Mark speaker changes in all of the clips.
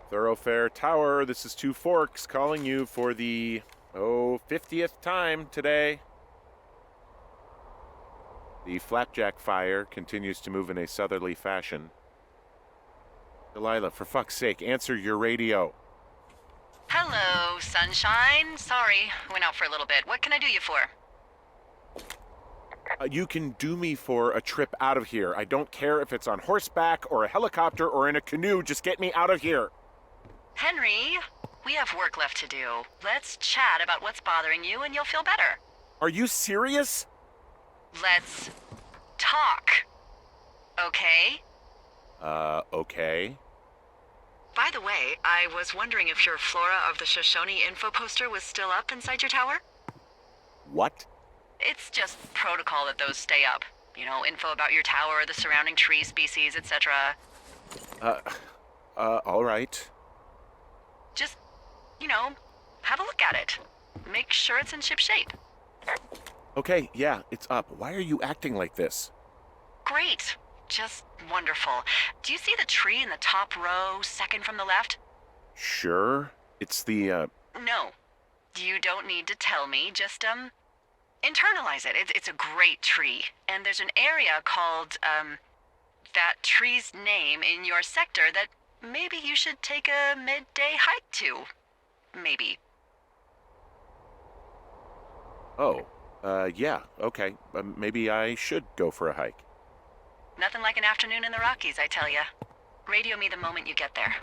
Speaker 1: Thoroughfare Tower, this is Two Forks calling you for the, 50th time today. The flapjack fire continues to move in a southerly fashion. Delilah, for fuck's sake, answer your radio.
Speaker 2: Hello, sunshine. Sorry, went out for a little bit. What can I do you for?
Speaker 1: You can do me for a trip out of here. I don't care if it's on horseback or a helicopter or in a canoe. Just get me out of here.
Speaker 2: Henry, we have work left to do. Let's chat about what's bothering you and you'll feel better.
Speaker 1: Are you serious?
Speaker 2: Let's talk. Okay?
Speaker 1: Okay.
Speaker 2: By the way, I was wondering if your Flora of the Shoshone info poster was still up inside your tower?
Speaker 1: What?
Speaker 2: It's just protocol that those stay up. You know, info about your tower, the surrounding tree species, etc.
Speaker 1: All right.
Speaker 2: Just, have a look at it. Make sure it's in ship shape.
Speaker 1: Okay, yeah, it's up. Why are you acting like this?
Speaker 2: Great. Just wonderful. Do you see the tree in the top row, second from the left?
Speaker 1: Sure. It's the,
Speaker 2: No. You don't need to tell me. Just, internalize it. It's a great tree. And there's an area called, that tree's name in your sector that maybe you should take a midday hike to. Maybe.
Speaker 1: Oh, yeah, okay. Maybe I should go for a hike.
Speaker 2: Nothing like an afternoon in the Rockies, I tell ya. Radio me the moment you get there.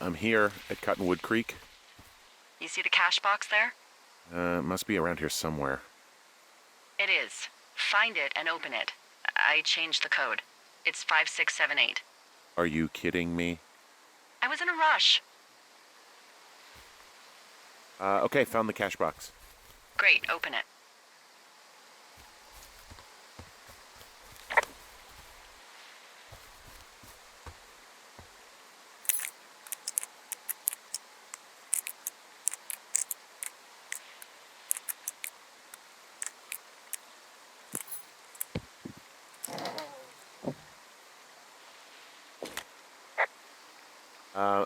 Speaker 1: I'm here at Cottonwood Creek.
Speaker 2: You see the cash box there?
Speaker 1: It must be around here somewhere.
Speaker 2: It is. Find it and open it. I changed the code. It's 5678.
Speaker 1: Are you kidding me?
Speaker 2: I was in a rush.
Speaker 1: Okay, found the cash box.
Speaker 2: Great, open it.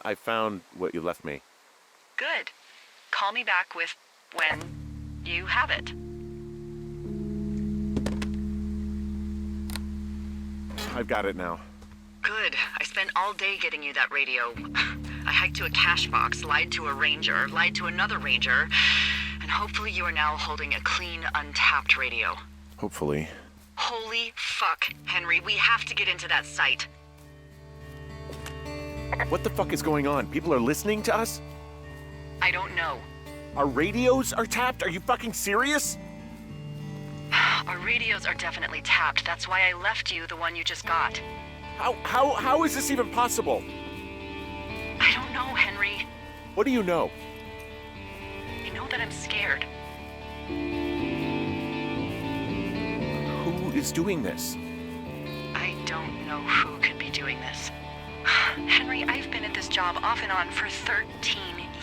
Speaker 1: I found what you left me.
Speaker 2: Good. Call me back with when you have it.
Speaker 1: I've got it now.
Speaker 2: Good. I spent all day getting you that radio. I hiked to a cash box, lied to a ranger, lied to another ranger, and hopefully you are now holding a clean, untapped radio.
Speaker 1: Hopefully.
Speaker 2: Holy fuck, Henry. We have to get into that site.
Speaker 1: What the fuck is going on? People are listening to us?
Speaker 2: I don't know.
Speaker 1: Our radios are tapped? Are you fucking serious?
Speaker 2: Our radios are definitely tapped. That's why I left you the one you just got.
Speaker 1: How is this even possible?
Speaker 2: I don't know, Henry.
Speaker 1: What do you know?
Speaker 2: I know that I'm scared.
Speaker 1: Who is doing this?
Speaker 2: I don't know who could be doing this. Henry, I've been at this job off and on for 13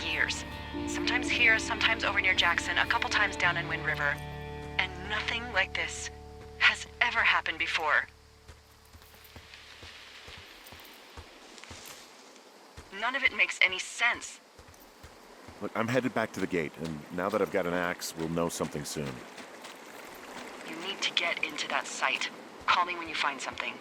Speaker 2: years. Sometimes here, sometimes over near Jackson, a couple times down in Wind River. And nothing like this has ever happened before. None of it makes any sense.
Speaker 1: Look, I'm headed back to the gate, and now that I've got an axe, we'll know something soon.
Speaker 2: You need to get into that site. Call me when you find something.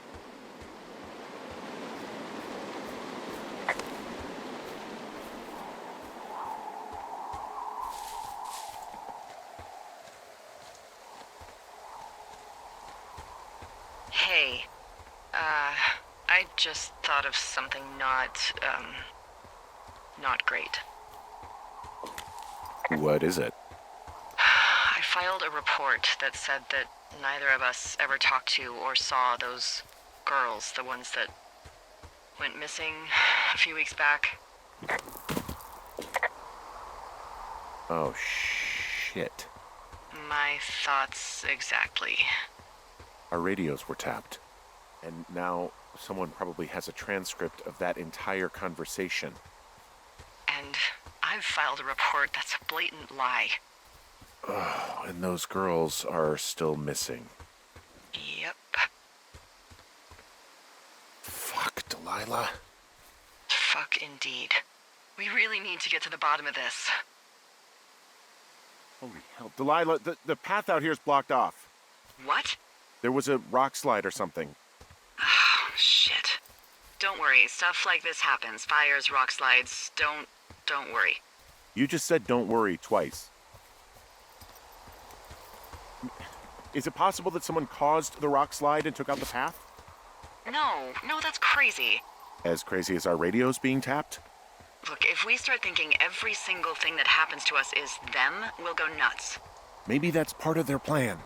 Speaker 2: Hey, I just thought of something not great.
Speaker 1: What is it?
Speaker 2: I filed a report that said that neither of us ever talked to or saw those girls, the ones that went missing a few weeks back.
Speaker 1: Oh, shit.
Speaker 2: My thoughts exactly.
Speaker 1: Our radios were tapped. And now someone probably has a transcript of that entire conversation.
Speaker 2: And I've filed a report that's a blatant lie.
Speaker 1: Oh, and those girls are still missing.
Speaker 2: Yep.
Speaker 1: Fuck, Delilah.
Speaker 2: Fuck indeed. We really need to get to the bottom of this.
Speaker 1: Holy hell. Delilah, the path out here is blocked off.
Speaker 2: What?
Speaker 1: There was a rock slide or something.
Speaker 2: Oh, shit. Don't worry. Stuff like this happens. Fires, rock slides. Don't worry.
Speaker 1: You just said don't worry twice. Is it possible that someone caused the rock slide and took out the path?
Speaker 2: No, that's crazy.
Speaker 1: As crazy as our radios being tapped?
Speaker 2: Look, if we start thinking every single thing that happens to us is them, we'll go nuts.
Speaker 1: Maybe that's part of their plan.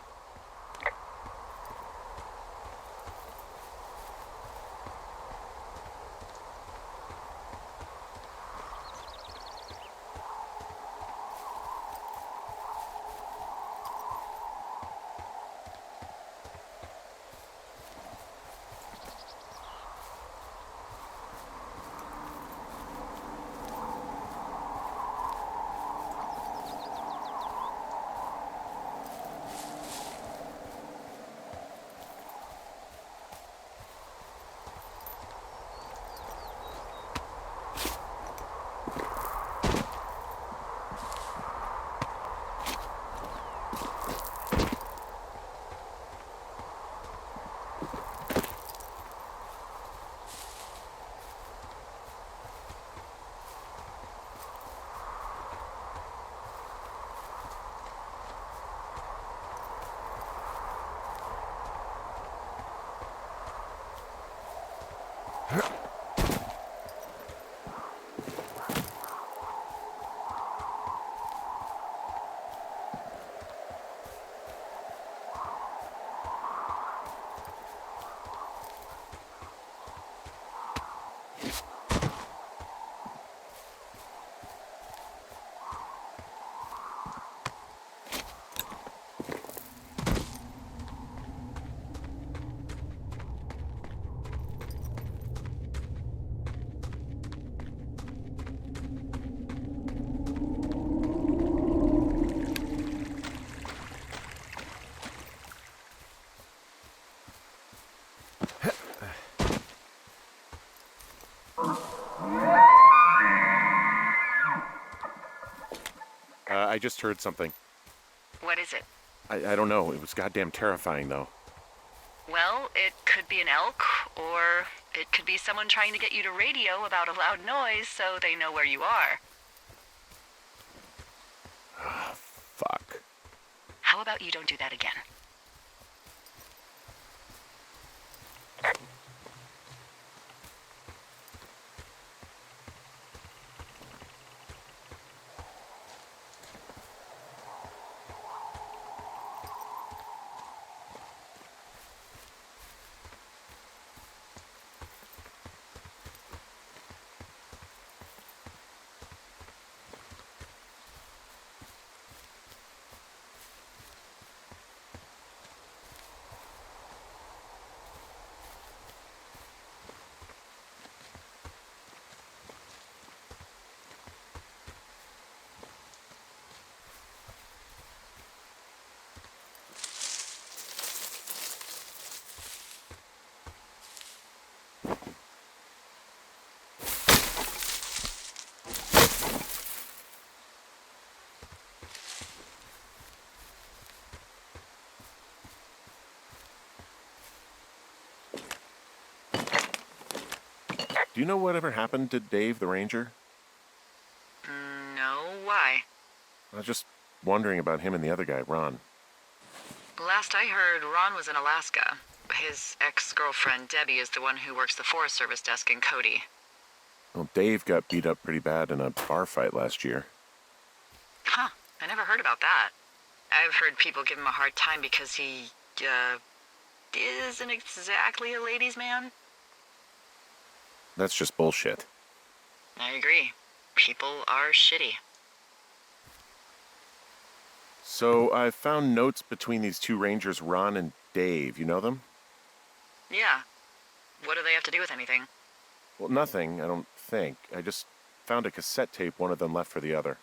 Speaker 1: I just heard something.
Speaker 2: What is it?
Speaker 1: I don't know. It was goddamn terrifying, though.
Speaker 2: Well, it could be an elk, or it could be someone trying to get you to radio about a loud noise so they know where you are.
Speaker 1: Fuck.
Speaker 2: How about you don't do that again?
Speaker 1: Do you know whatever happened to Dave the Ranger?
Speaker 2: No, why?
Speaker 1: I was just wondering about him and the other guy, Ron.
Speaker 2: Last I heard, Ron was in Alaska. His ex-girlfriend, Debbie, is the one who works the Forest Service desk in Cody.
Speaker 1: Well, Dave got beat up pretty bad in a bar fight last year.
Speaker 2: Huh, I never heard about that. I've heard people give him a hard time because he, isn't exactly a ladies' man.
Speaker 1: That's just bullshit.
Speaker 2: I agree. People are shitty.
Speaker 1: So I found notes between these two rangers, Ron and Dave. You know them?
Speaker 2: Yeah. What do they have to do with anything?
Speaker 1: Well, nothing, I don't think. I just found a cassette tape one of them left for the other.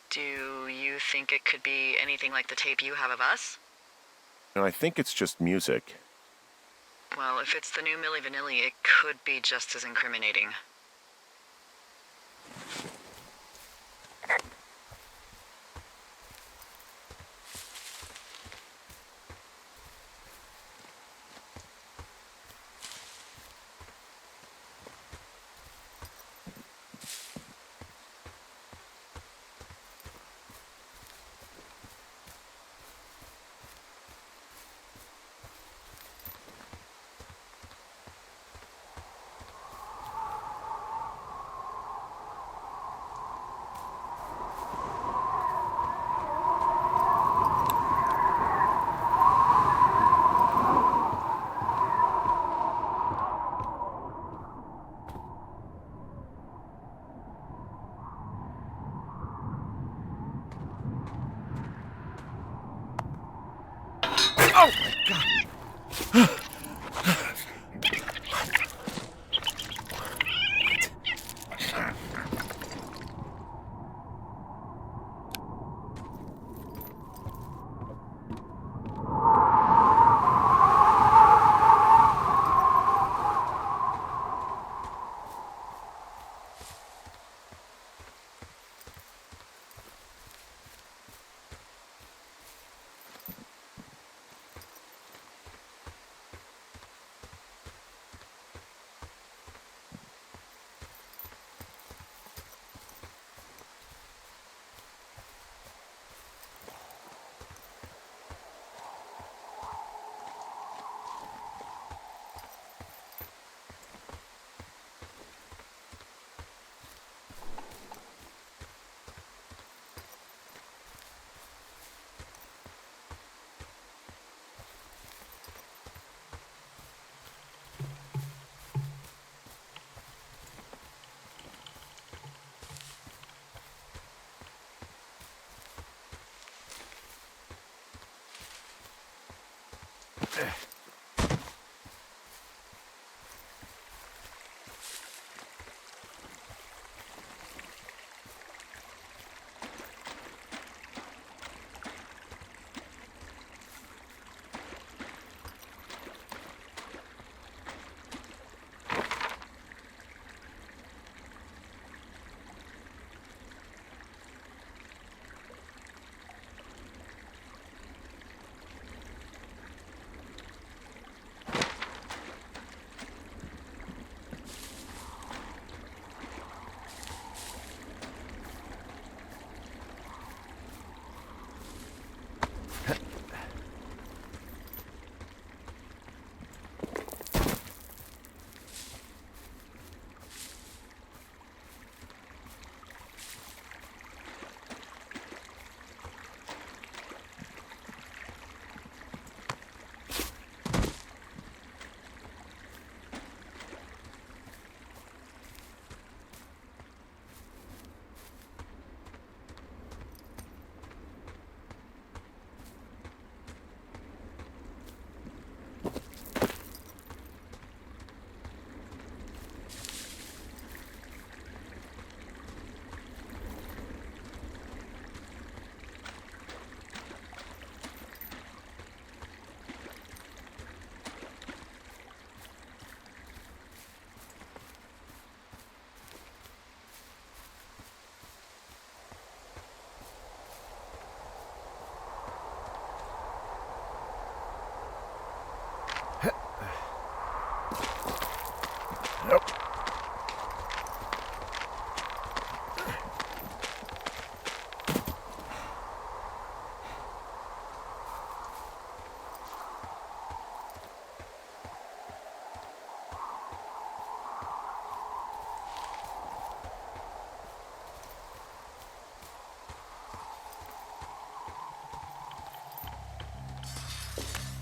Speaker 2: Do you think it could be anything like the tape you have of us?
Speaker 1: And I think it's just music.
Speaker 2: Well, if it's the new Milli Vanilli, it could be just as incriminating.
Speaker 1: Oh my god!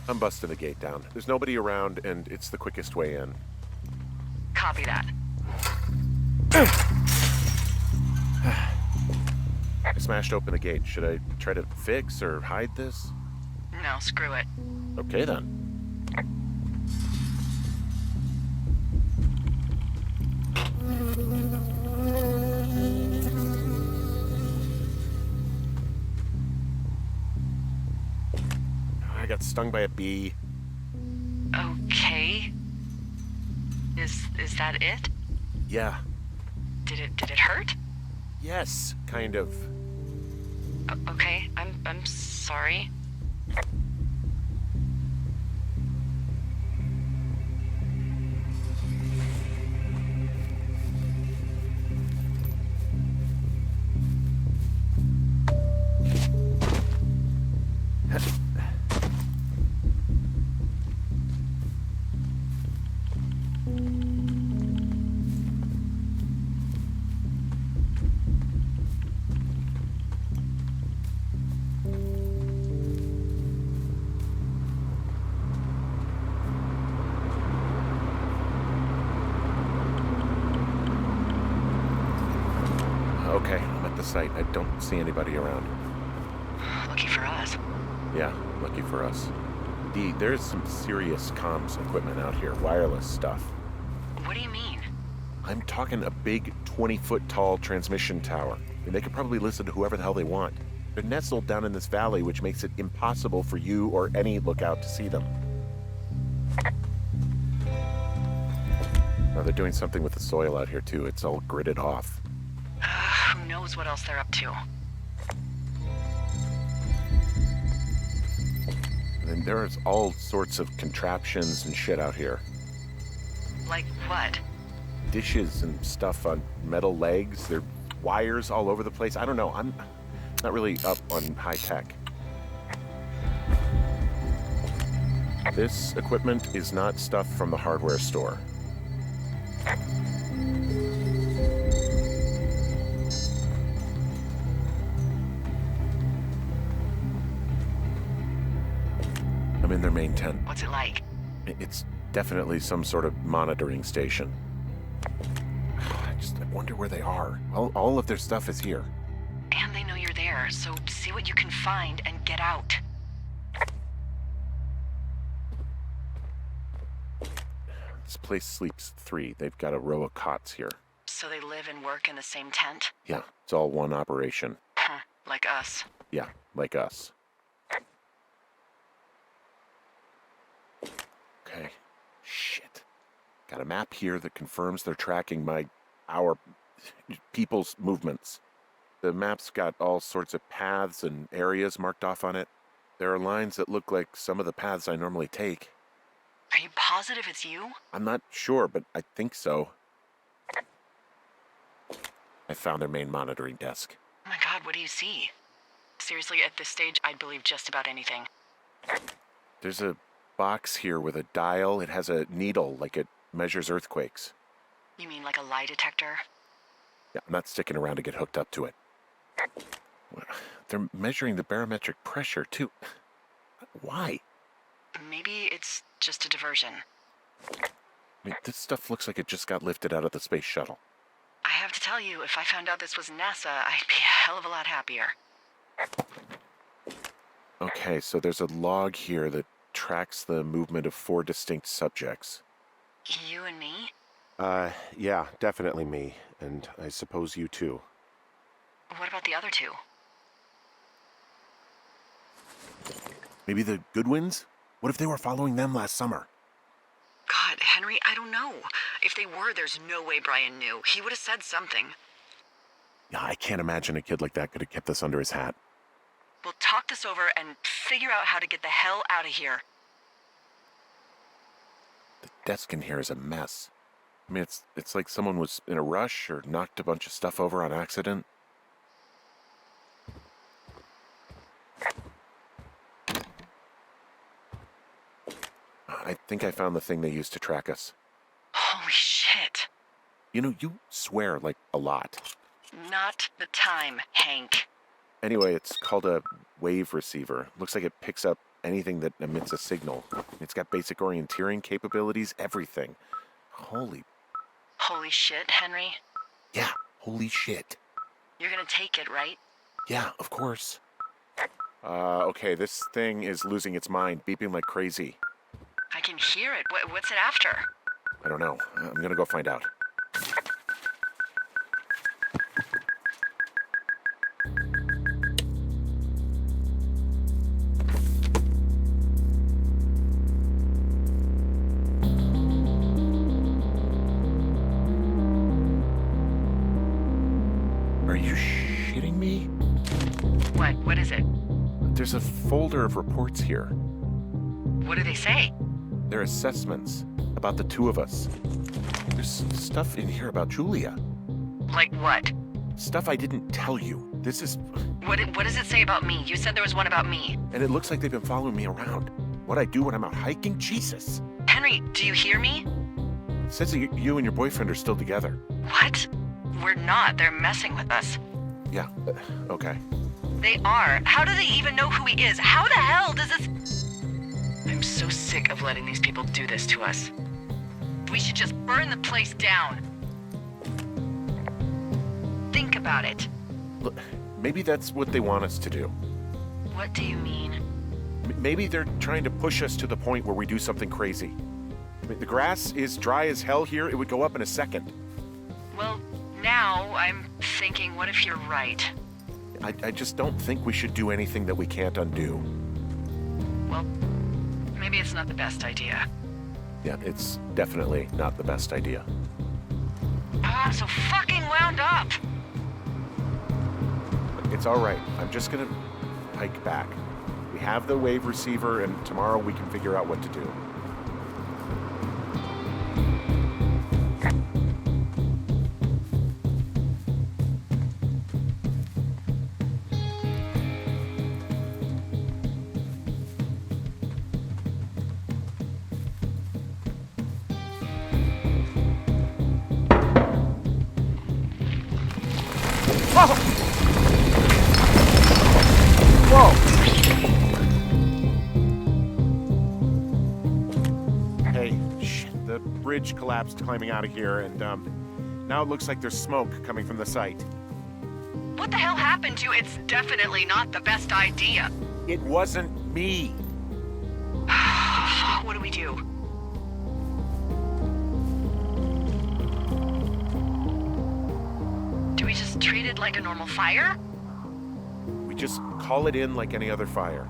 Speaker 1: I'm busting the gate down. There's nobody around, and it's the quickest way in.
Speaker 2: Copy that.
Speaker 1: I smashed open the gate. Should I try to fix or hide this?
Speaker 2: No, screw it.
Speaker 1: Okay, then. I got stung by a bee.
Speaker 2: Okay. Is that it?
Speaker 1: Yeah.
Speaker 2: Did it hurt?
Speaker 1: Yes, kind of.
Speaker 2: Okay, I'm sorry.
Speaker 1: Okay, I'm at the site. I don't see anybody around.
Speaker 2: Lucky for us.
Speaker 1: Yeah, lucky for us. Dee, there's some serious comms equipment out here, wireless stuff.
Speaker 2: What do you mean?
Speaker 1: I'm talking a big 20-foot tall transmission tower. And they could probably listen to whoever the hell they want. They're nestled down in this valley, which makes it impossible for you or any lookout to see them. Now they're doing something with the soil out here too. It's all gridded off.
Speaker 2: Who knows what else they're up to?
Speaker 1: And then there's all sorts of contraptions and shit out here.
Speaker 2: Like what?
Speaker 1: Dishes and stuff on metal legs. There are wires all over the place. I don't know. I'm not really up on high tech. This equipment is not stuff from the hardware store. I'm in their main tent.
Speaker 2: What's it like?
Speaker 1: It's definitely some sort of monitoring station. I wonder where they are. All of their stuff is here.
Speaker 2: And they know you're there, so see what you can find and get out.
Speaker 1: This place sleeps 3. They've got a row of cots here.
Speaker 2: So they live and work in the same tent?
Speaker 1: Yeah, it's all one operation.
Speaker 2: Huh, like us.
Speaker 1: Yeah, like us. Okay. Shit. Got a map here that confirms they're tracking our people's movements. The map's got all sorts of paths and areas marked off on it. There are lines that look like some of the paths I normally take.
Speaker 2: Are you positive it's you?
Speaker 1: I'm not sure, but I think so. I found their main monitoring desk.
Speaker 2: Oh my god, what do you see? Seriously, at this stage, I'd believe just about anything.
Speaker 1: There's a box here with a dial. It has a needle, like it measures earthquakes.
Speaker 2: You mean like a lie detector?
Speaker 1: Yeah, I'm not sticking around to get hooked up to it. They're measuring the barometric pressure, too. Why?
Speaker 2: Maybe it's just a diversion.
Speaker 1: I mean, this stuff looks like it just got lifted out of the space shuttle.
Speaker 2: I have to tell you, if I found out this was NASA, I'd be a hell of a lot happier.
Speaker 1: Okay, so there's a log here that tracks the movement of 4 distinct subjects.
Speaker 2: You and me?
Speaker 3: Yeah, definitely me. And I suppose you too.
Speaker 2: What about the other 2?
Speaker 1: Maybe the Goodwins? What if they were following them last summer?
Speaker 2: God, Henry, I don't know. If they were, there's no way Brian knew. He would have said something.
Speaker 1: Yeah, I can't imagine a kid like that could have kept this under his hat.
Speaker 2: We'll talk this over and figure out how to get the hell out of here.
Speaker 1: The desk in here is a mess. I mean, it's like someone was in a rush or knocked a bunch of stuff over on accident. I think I found the thing they used to track us.
Speaker 2: Holy shit.
Speaker 1: You know, you swear like a lot.
Speaker 2: Not the time, Hank.
Speaker 1: Anyway, it's called a wave receiver. Looks like it picks up anything that emits a signal. It's got basic orienteering capabilities, everything. Holy
Speaker 2: shit, Henry.
Speaker 1: Yeah, holy shit.
Speaker 2: You're gonna take it, right?
Speaker 1: Yeah, of course. Okay, this thing is losing its mind, beeping like crazy.
Speaker 2: I can hear it. What's it after?
Speaker 1: I don't know. I'm gonna go find out. Are you shitting me?
Speaker 2: What is it?
Speaker 1: There's a folder of reports here.
Speaker 2: What do they say?
Speaker 1: They're assessments about the two of us. There's stuff in here about Julia.
Speaker 2: Like what?
Speaker 1: Stuff I didn't tell you. This is...
Speaker 2: What does it say about me? You said there was one about me.
Speaker 1: And it looks like they've been following me around. What I do when I'm out hiking? Jesus.
Speaker 2: Henry, do you hear me?
Speaker 1: It says that you and your boyfriend are still together.
Speaker 2: What? We're not. They're messing with us.
Speaker 1: Yeah, okay.
Speaker 2: They are. How do they even know who he is? How the hell does this... I'm so sick of letting these people do this to us. We should just burn the place down. Think about it.
Speaker 1: Look, maybe that's what they want us to do.
Speaker 2: What do you mean?
Speaker 1: Maybe they're trying to push us to the point where we do something crazy. I mean, the grass is dry as hell here. It would go up in a second.
Speaker 2: Well, now I'm thinking, what if you're right?
Speaker 1: I just don't think we should do anything that we can't undo.
Speaker 2: Well, maybe it's not the best idea.
Speaker 1: Yeah, it's definitely not the best idea.
Speaker 2: I'm so fucking wound up.
Speaker 1: It's all right. I'm just gonna hike back. We have the wave receiver, and tomorrow we can figure out what to do. Hey, shit, the bridge collapsed climbing out of here, and now it looks like there's smoke coming from the site.
Speaker 2: What the hell happened to you? It's definitely not the best idea.
Speaker 1: It wasn't me.
Speaker 2: What do we do? Do we just treat it like a normal fire?
Speaker 1: We just call it in like any other fire.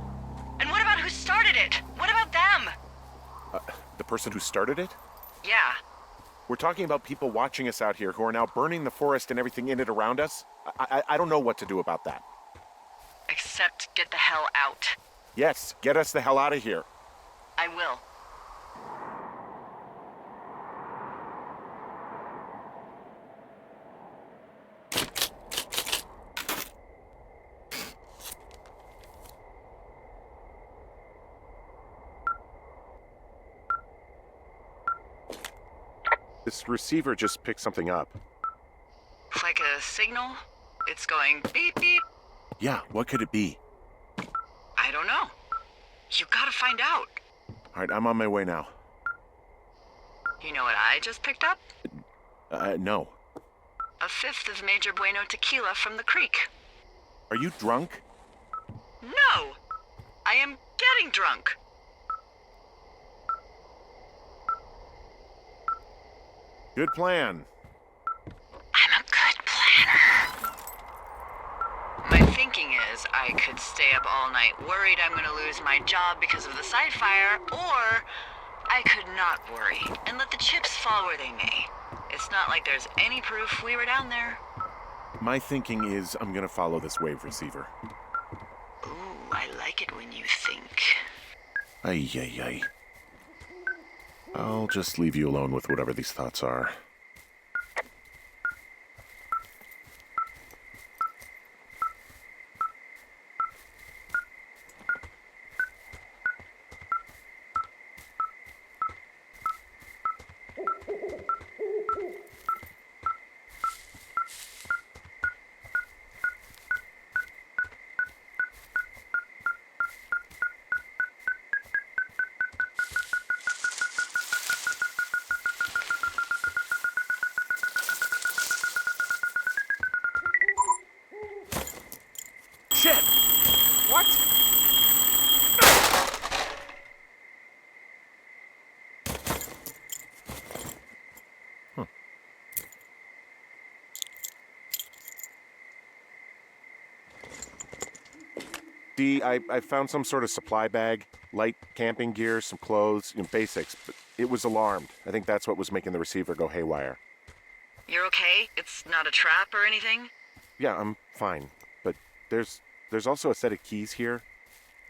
Speaker 2: And what about who started it? What about them?
Speaker 1: The person who started it?
Speaker 2: Yeah.
Speaker 1: We're talking about people watching us out here who are now burning the forest and everything in it around us. I don't know what to do about that.
Speaker 2: Except get the hell out.
Speaker 1: Yes, get us the hell out of here.
Speaker 2: I will.
Speaker 3: This receiver just picked something up.
Speaker 2: Like a signal? It's going beep beep.
Speaker 1: Yeah, what could it be?
Speaker 2: I don't know. You gotta find out.
Speaker 1: All right, I'm on my way now.
Speaker 2: You know what I just picked up?
Speaker 1: No.
Speaker 2: A fifth of Major Bueno tequila from the creek.
Speaker 1: Are you drunk?
Speaker 2: No! I am getting drunk.
Speaker 1: Good plan.
Speaker 2: I'm a good planner. My thinking is I could stay up all night worried I'm gonna lose my job because of the side fire, or I could not worry and let the chips fall where they may. It's not like there's any proof we were down there.
Speaker 1: My thinking is I'm gonna follow this wave receiver.
Speaker 2: Ooh, I like it when you think.
Speaker 1: Ay, ay, ay. I'll just leave you alone with whatever these thoughts are. What? Dee, I found some sort of supply bag, light camping gear, some clothes, basics, but it was alarmed. I think that's what was making the receiver go haywire.
Speaker 2: You're okay? It's not a trap or anything?
Speaker 1: Yeah, I'm fine, but there's also a set of keys here.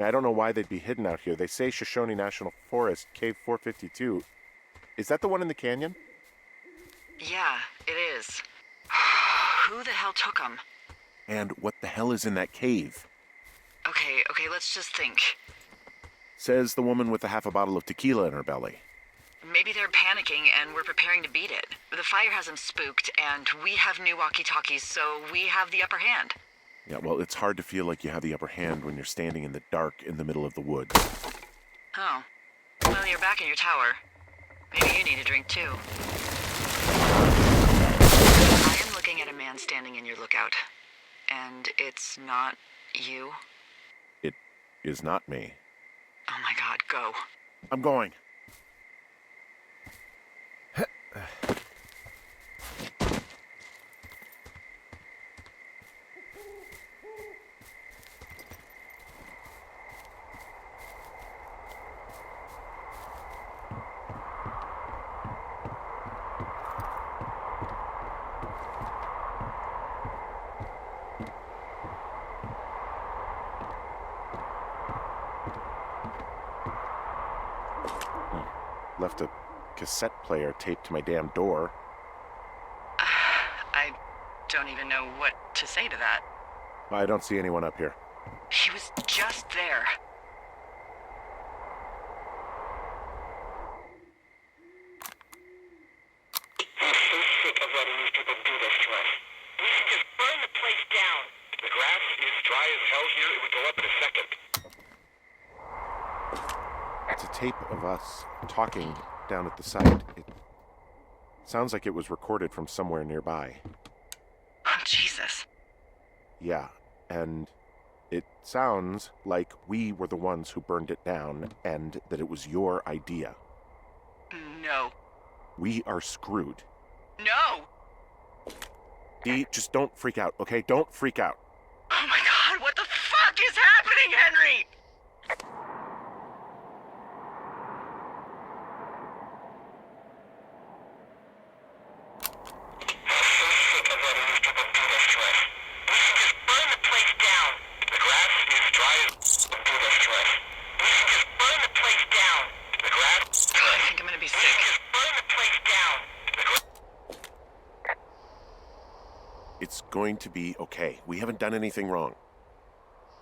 Speaker 1: I don't know why they'd be hidden out here. They say Shoshone National Forest, Cave 452. Is that the one in the canyon?
Speaker 2: Yeah, it is. Who the hell took them?
Speaker 1: And what the hell is in that cave?
Speaker 2: Okay, let's just think.
Speaker 1: Says the woman with a half a bottle of tequila in her belly.
Speaker 2: Maybe they're panicking and we're preparing to beat it. The fire has them spooked, and we have new walkie-talkies, so we have the upper hand.
Speaker 1: Yeah, well, it's hard to feel like you have the upper hand when you're standing in the dark in the middle of the woods.
Speaker 2: Oh. Well, you're back in your tower. Maybe you need a drink, too. I am looking at a man standing in your lookout. And it's not you?
Speaker 1: It is not me.
Speaker 2: Oh my god, go.
Speaker 1: I'm going. Left a cassette player taped to my damn door.
Speaker 2: I don't even know what to say to that.
Speaker 1: I don't see anyone up here.
Speaker 2: He was just there.
Speaker 4: I'm so sick of letting these people do this to us. We should just burn the place down. The grass is dry as hell here. It would go up in a second.
Speaker 1: It's a tape of us talking down at the site. It sounds like it was recorded from somewhere nearby.
Speaker 2: Oh, Jesus.
Speaker 1: Yeah, and it sounds like we were the ones who burned it down and that it was your idea.
Speaker 2: No.
Speaker 1: We are screwed.
Speaker 2: No!
Speaker 1: Dee, just don't freak out, okay? Don't freak out.
Speaker 2: Oh my god, what the fuck is happening, Henry?
Speaker 1: It's going to be okay. We haven't done anything wrong.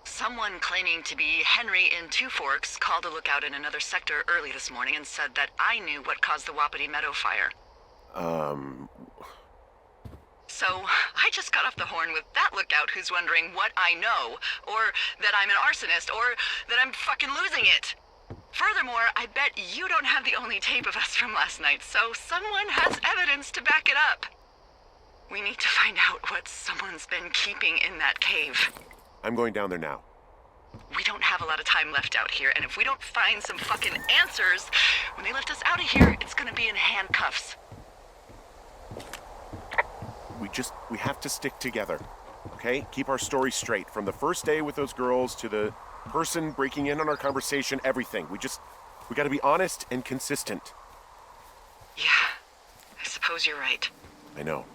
Speaker 2: Someone claiming to be Henry in Two Forks called a lookout in another sector early this morning and said that I knew what caused the Wapiti Meadow fire. So I just got off the horn with that lookout who's wondering what I know, or that I'm an arsonist, or that I'm fucking losing it. Furthermore, I bet you don't have the only tape of us from last night, so someone has evidence to back it up. We need to find out what someone's been keeping in that cave.
Speaker 1: I'm going down there now.
Speaker 2: We don't have a lot of time left out here, and if we don't find some fucking answers, when they lift us out of here, it's gonna be in handcuffs.
Speaker 1: We have to stick together, okay? Keep our story straight. From the first day with those girls to the person breaking in on our conversation, everything. We gotta be honest and consistent.
Speaker 2: Yeah, I suppose you're right.
Speaker 1: I know.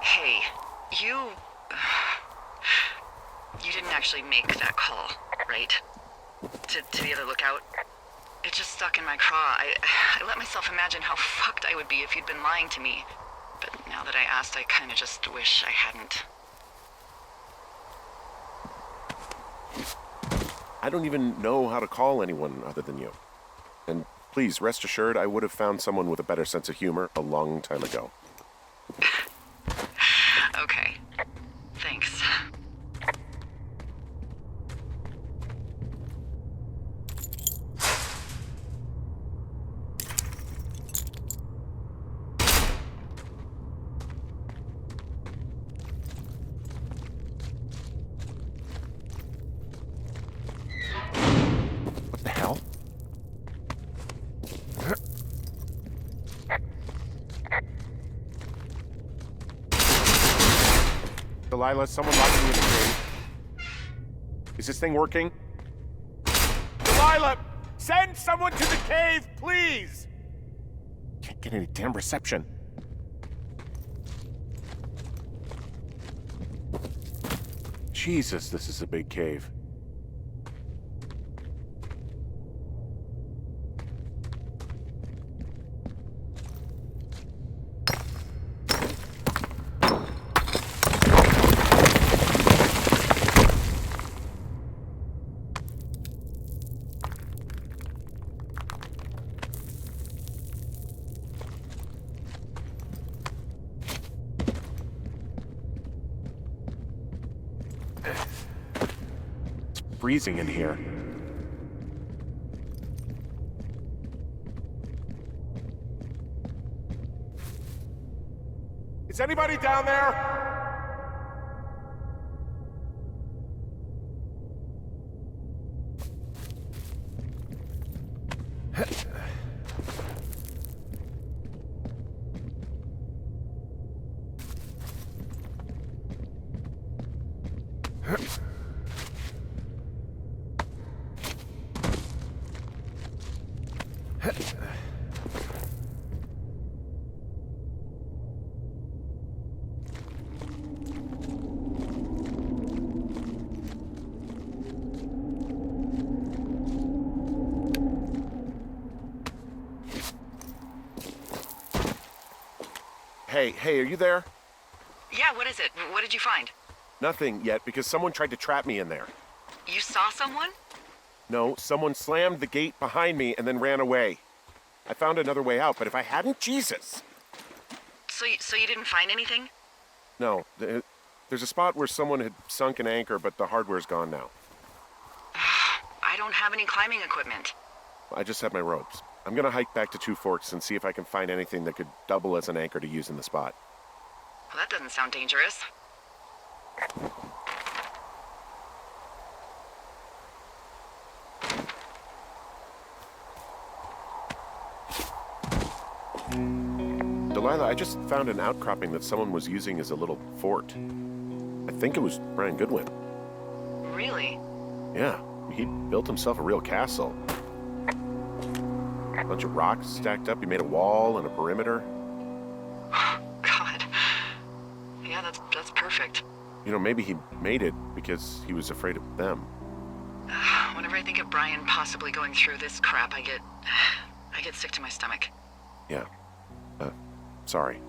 Speaker 2: Hey, you didn't actually make that call, right? To the other lookout? It just stuck in my craw. I let myself imagine how fucked I would be if you'd been lying to me. But now that I asked, I kinda just wish I hadn't.
Speaker 1: I don't even know how to call anyone other than you. And please, rest assured, I would have found someone with a better sense of humor a long time ago.
Speaker 2: Okay. Thanks.
Speaker 1: What the hell? Delilah, someone locked me in the cave. Is this thing working? Delilah! Send someone to the cave, please! Can't get any damn reception. Jesus, this is a big cave. Freezing in here. Is anybody down there? Hey, are you there?
Speaker 2: Yeah, what is it? What did you find?
Speaker 1: Nothing yet, because someone tried to trap me in there.
Speaker 2: You saw someone?
Speaker 1: No, someone slammed the gate behind me and then ran away. I found another way out, but if I hadn't, Jesus!
Speaker 2: So you didn't find anything?
Speaker 1: No, there's a spot where someone had sunk an anchor, but the hardware's gone now.
Speaker 2: I don't have any climbing equipment.
Speaker 1: I just have my ropes. I'm gonna hike back to Two Forks and see if I can find anything that could double as an anchor to use in the spot.
Speaker 2: Well, that doesn't sound dangerous.
Speaker 1: Delilah, I just found an outcropping that someone was using as a little fort. I think it was Brian Goodwin.
Speaker 2: Really?
Speaker 1: Yeah, he built himself a real castle. A bunch of rocks stacked up. He made a wall and a perimeter.
Speaker 2: God. Yeah, that's perfect.
Speaker 1: You know, maybe he made it because he was afraid of them.
Speaker 2: Whenever I think of Brian possibly going through this crap, I get sick to my stomach.
Speaker 1: Yeah. Sorry.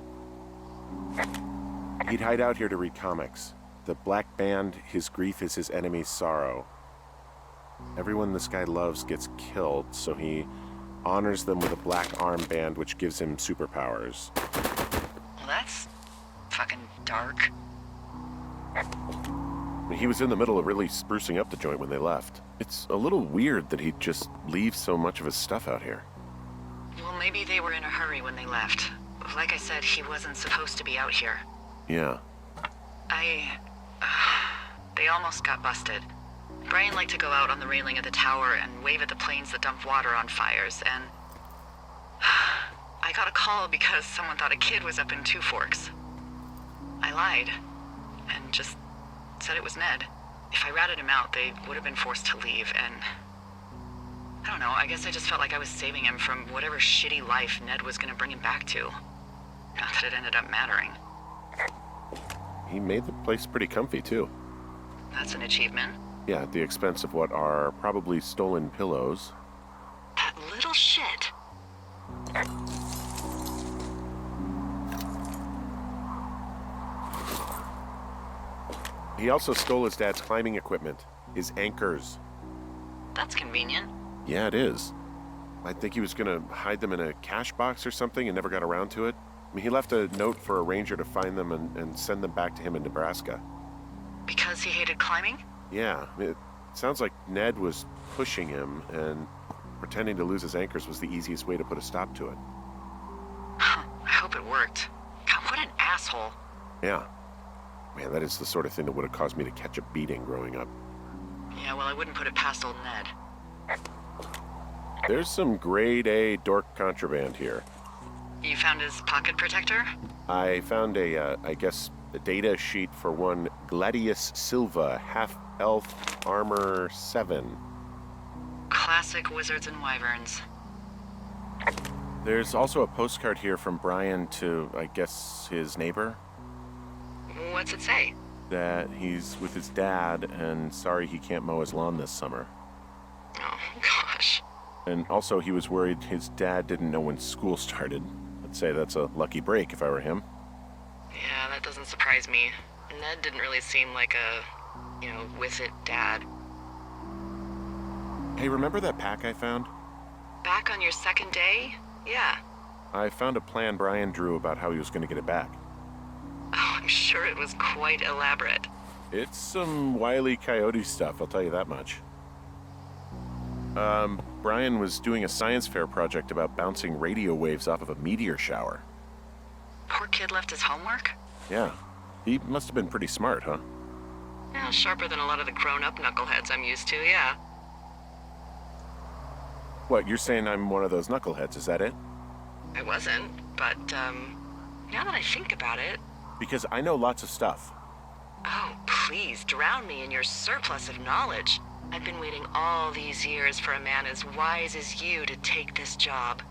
Speaker 1: He'd hide out here to read comics. The Black Band, his grief is his enemy's sorrow. Everyone this guy loves gets killed, so he honors them with a black armband which gives him superpowers.
Speaker 2: Well, that's fucking dark.
Speaker 1: He was in the middle of really sprucing up the joint when they left. It's a little weird that he'd just leave so much of his stuff out here.
Speaker 2: Well, maybe they were in a hurry when they left. Like I said, he wasn't supposed to be out here.
Speaker 1: Yeah.
Speaker 2: They almost got busted. Brian liked to go out on the railing of the tower and wave at the planes that dump water on fires, and I got a call because someone thought a kid was up in Two Forks. I lied, and just said it was Ned. If I ratted him out, they would have been forced to leave, and I don't know, I guess I just felt like I was saving him from whatever shitty life Ned was gonna bring him back to. Not that it ended up mattering.
Speaker 1: He made the place pretty comfy, too.
Speaker 2: That's an achievement.
Speaker 1: Yeah, at the expense of what are probably stolen pillows.
Speaker 2: That little shit.
Speaker 1: He also stole his dad's climbing equipment, his anchors.
Speaker 2: That's convenient.
Speaker 1: Yeah, it is. I think he was gonna hide them in a cash box or something and never got around to it. I mean, he left a note for a ranger to find them and send them back to him in Nebraska.
Speaker 2: Because he hated climbing?
Speaker 1: Yeah, it sounds like Ned was pushing him, and pretending to lose his anchors was the easiest way to put a stop to it.
Speaker 2: I hope it worked. God, what an asshole.
Speaker 1: Yeah. Man, that is the sort of thing that would have caused me to catch a beating growing up.
Speaker 2: Yeah, well, I wouldn't put it past old Ned.
Speaker 1: There's some grade A dork contraband here.
Speaker 2: You found his pocket protector?
Speaker 1: I found a data sheet for one Gladius Silva, half-elf armor 7.
Speaker 2: Classic wizards and wyverns.
Speaker 1: There's also a postcard here from Brian to, I guess, his neighbor.
Speaker 2: What's it say?
Speaker 1: That he's with his dad and sorry he can't mow his lawn this summer.
Speaker 2: Oh, gosh.
Speaker 1: And also he was worried his dad didn't know when school started. I'd say that's a lucky break if I were him.
Speaker 2: Yeah, that doesn't surprise me. Ned didn't really seem like a, with-it dad.
Speaker 1: Hey, remember that pack I found?
Speaker 2: Back on your second day? Yeah.
Speaker 1: I found a plan Brian drew about how he was going to get it back.
Speaker 2: Oh, I'm sure it was quite elaborate.
Speaker 1: It's some Wile E. Coyote stuff, I'll tell you that much. Brian was doing a science fair project about bouncing radio waves off of a meteor shower.
Speaker 2: Poor kid left his homework?
Speaker 1: Yeah. He must have been pretty smart, huh?
Speaker 2: Yeah, sharper than a lot of the grown-up knuckleheads I'm used to, yeah.
Speaker 1: What, you're saying I'm one of those knuckleheads, is that it?
Speaker 2: I wasn't, but, now that I think about it...
Speaker 1: Because I know lots of stuff.
Speaker 2: Oh, please, drown me in your surplus of knowledge. I've been waiting all these years for a man as wise as you to take this job.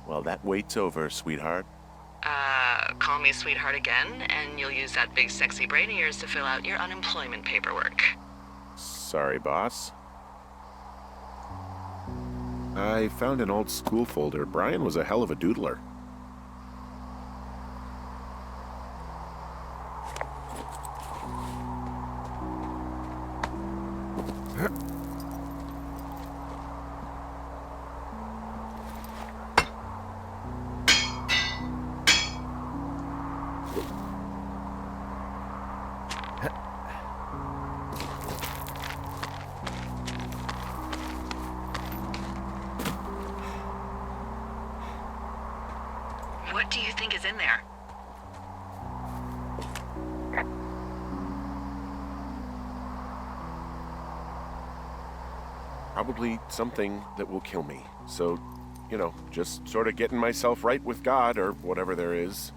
Speaker 1: Well, that wait's over, sweetheart.
Speaker 2: Call me sweetheart again, and you'll use that big sexy brain of yours to fill out your unemployment paperwork.
Speaker 1: Sorry, boss. I found an old school folder. Brian was a hell of a doodler.
Speaker 2: What do you think is in there?
Speaker 1: Probably something that will kill me. So, just sort of getting myself right with God or whatever there is.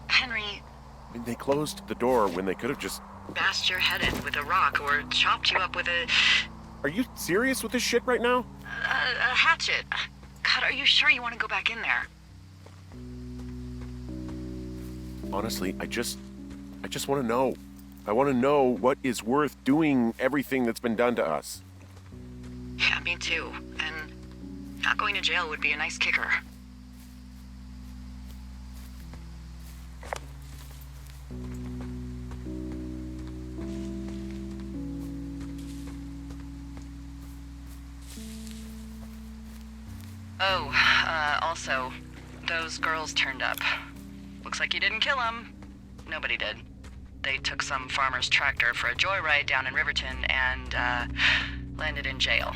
Speaker 2: Henry...
Speaker 1: I mean, they closed the door when they could have just...
Speaker 2: bashed your head in with a rock or chopped you up with a...
Speaker 1: Are you serious with this shit right now?
Speaker 2: a hatchet. God, are you sure you want to go back in there?
Speaker 1: Honestly, I just want to know. I want to know what is worth doing everything that's been done to us.
Speaker 2: Yeah, me too. And not going to jail would be a nice kicker. Oh, also, those girls turned up. Looks like you didn't kill them. Nobody did. They took some farmer's tractor for a joyride down in Riverton and, landed in jail.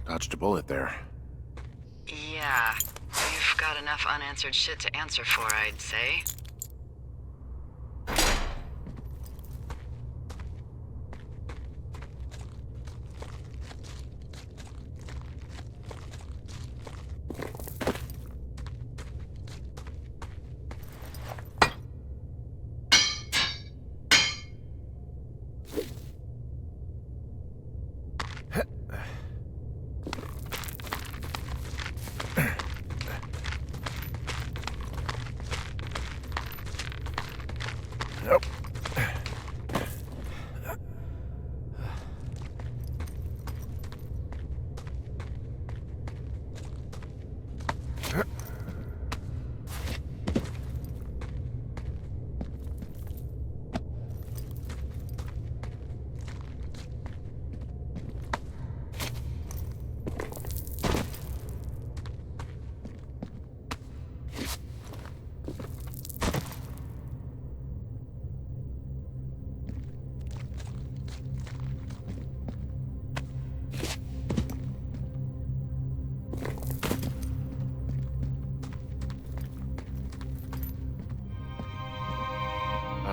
Speaker 1: Dodged a bullet there.
Speaker 2: Yeah, you've got enough unanswered shit to answer for, I'd say.
Speaker 1: Nope.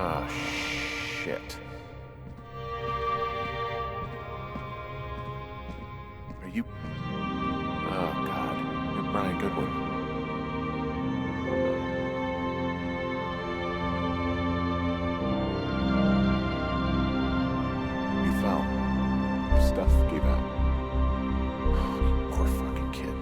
Speaker 1: Oh, shit. Are you... Oh, God. You're Brian Goodwin. You fell. Your stuff gave out. Oh, you poor fucking kid.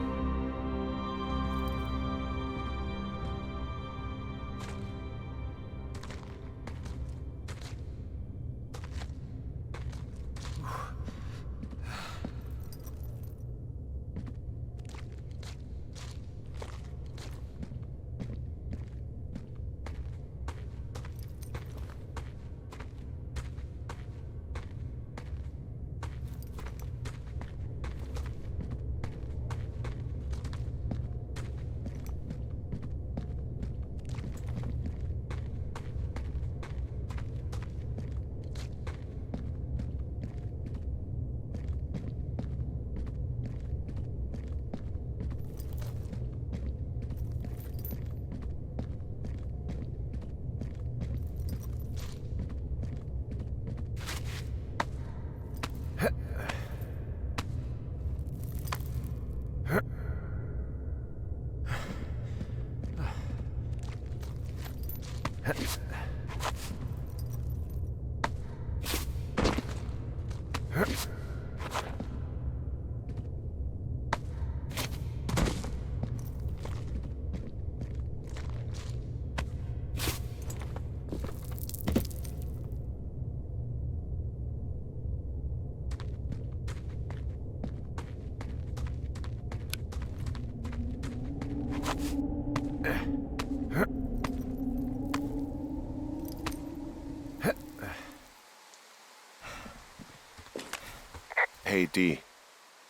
Speaker 1: Hey, D.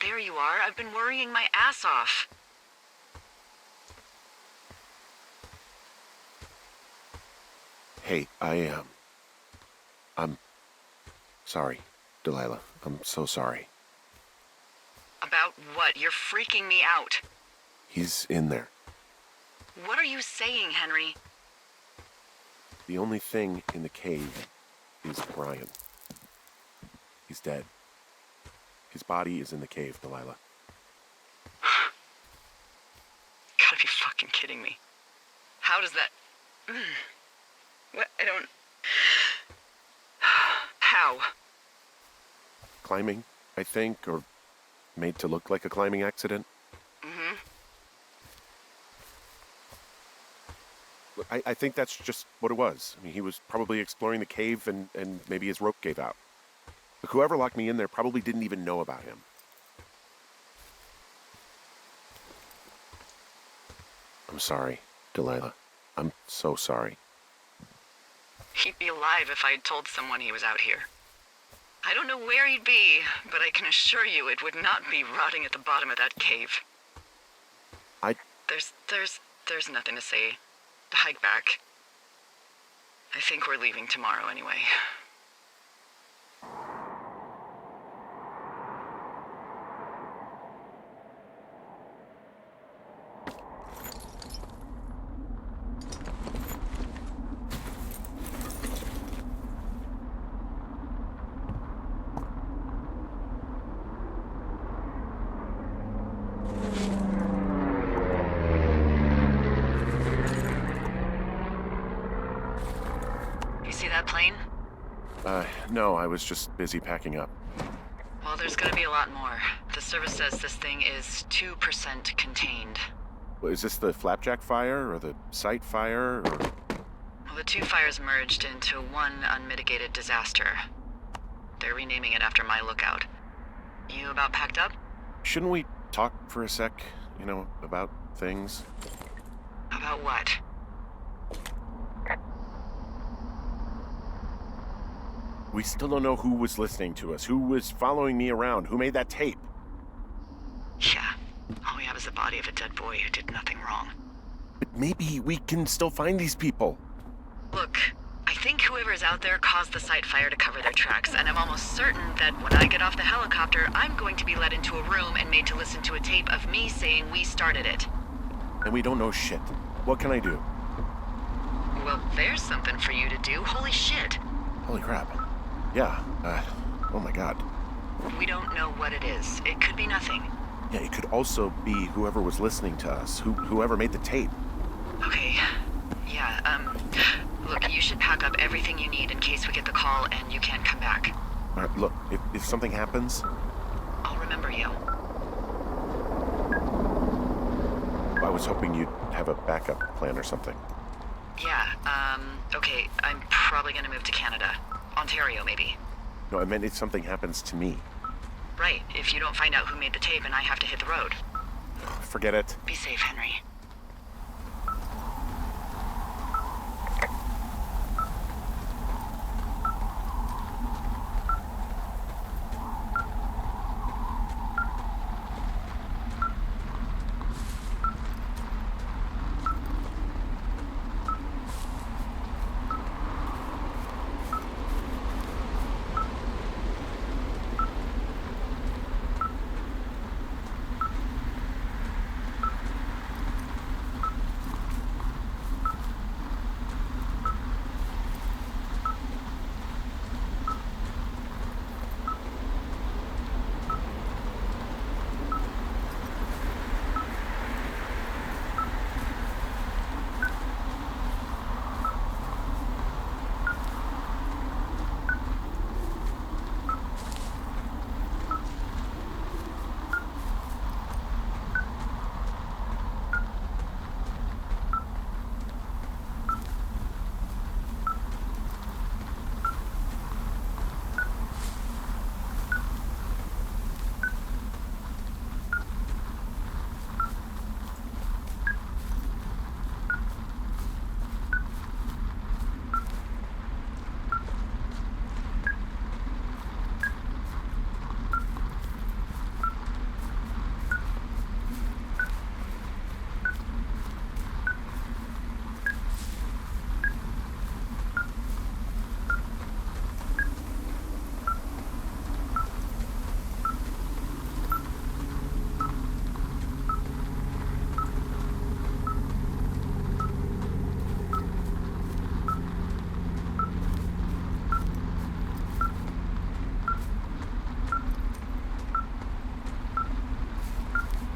Speaker 2: There you are. I've been worrying my ass off.
Speaker 1: Hey, I'm sorry, Delilah. I'm so sorry.
Speaker 2: About what? You're freaking me out.
Speaker 1: He's in there.
Speaker 2: What are you saying, Henry?
Speaker 1: The only thing in the cave is Brian. He's dead. His body is in the cave, Delilah.
Speaker 2: Gotta be fucking kidding me. How does that... What? I don't... How?
Speaker 1: Climbing, I think, or made to look like a climbing accident.
Speaker 2: Mm-hmm.
Speaker 1: Look, I think that's just what it was. I mean, he was probably exploring the cave and maybe his rope gave out. Look, whoever locked me in there probably didn't even know about him. I'm sorry, Delilah. I'm so sorry.
Speaker 2: He'd be alive if I'd told someone he was out here. I don't know where he'd be, but I can assure you it would not be rotting at the bottom of that cave. There's nothing to say. Hike back. I think we're leaving tomorrow anyway. That plane?
Speaker 1: No, I was just busy packing up.
Speaker 2: Well, there's gonna be a lot more. The service says this thing is 2% contained.
Speaker 1: Well, is this the flapjack fire, or the site fire, or...
Speaker 2: Well, the two fires merged into one unmitigated disaster. They're renaming it after my lookout. You about packed up?
Speaker 1: Shouldn't we talk for a sec, about things?
Speaker 2: About what?
Speaker 1: We still don't know who was listening to us, who was following me around, who made that tape.
Speaker 2: Yeah. All we have is the body of a dead boy who did nothing wrong.
Speaker 1: But maybe we can still find these people.
Speaker 2: Look, I think whoever's out there caused the site fire to cover their tracks, and I'm almost certain that when I get off the helicopter, I'm going to be led into a room and made to listen to a tape of me saying we started it.
Speaker 1: And we don't know shit. What can I do?
Speaker 2: Well, There's something for you to do. Holy shit.
Speaker 1: Holy crap. Yeah, oh my god.
Speaker 2: We don't know what it is. It could be nothing.
Speaker 1: Yeah, it could also be whoever was listening to us, whoever made the tape.
Speaker 2: Okay. Yeah, look, you should pack up everything you need in case we get the call and you can't come back.
Speaker 1: All right, look, if something happens,
Speaker 2: I'll remember you.
Speaker 1: I was hoping you'd have a backup plan or something.
Speaker 2: Yeah, okay, I'm probably gonna move to Canada. Ontario, maybe.
Speaker 1: No, I meant if something happens to me.
Speaker 2: Right, if you don't find out who made the tape and I have to hit the road.
Speaker 1: Forget it.
Speaker 2: Be safe, Henry.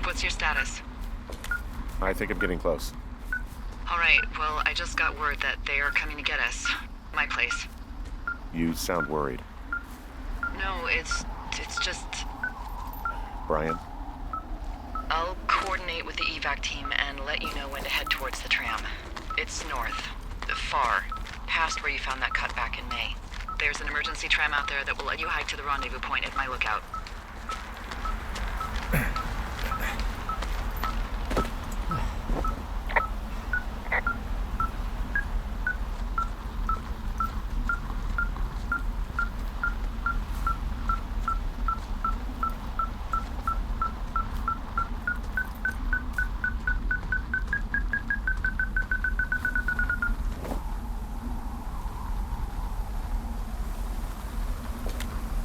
Speaker 2: What's your status?
Speaker 1: I think I'm getting close.
Speaker 2: All right, well, I just got word that they are coming to get us. My place.
Speaker 1: You sound worried.
Speaker 2: No, it's just...
Speaker 1: Brian?
Speaker 2: I'll coordinate with the evac team and let you know when to head towards the tram. It's north. Far. Past where you found that cut back in May. There's an emergency tram out there that will let you hike to the rendezvous point at my lookout.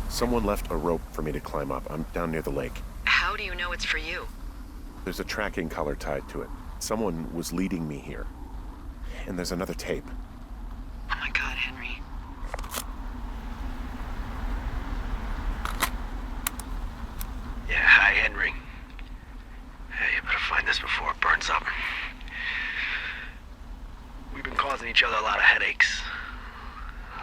Speaker 1: Someone left a rope for me to climb up. I'm down near the lake.
Speaker 2: How do you know it's for you?
Speaker 1: There's a tracking collar tied to it. Someone was leading me here. And there's another tape.
Speaker 2: Oh my god, Henry.
Speaker 5: Yeah, hi, Henry. Hey, you better find this before it burns up. We've been causing each other a lot of headaches.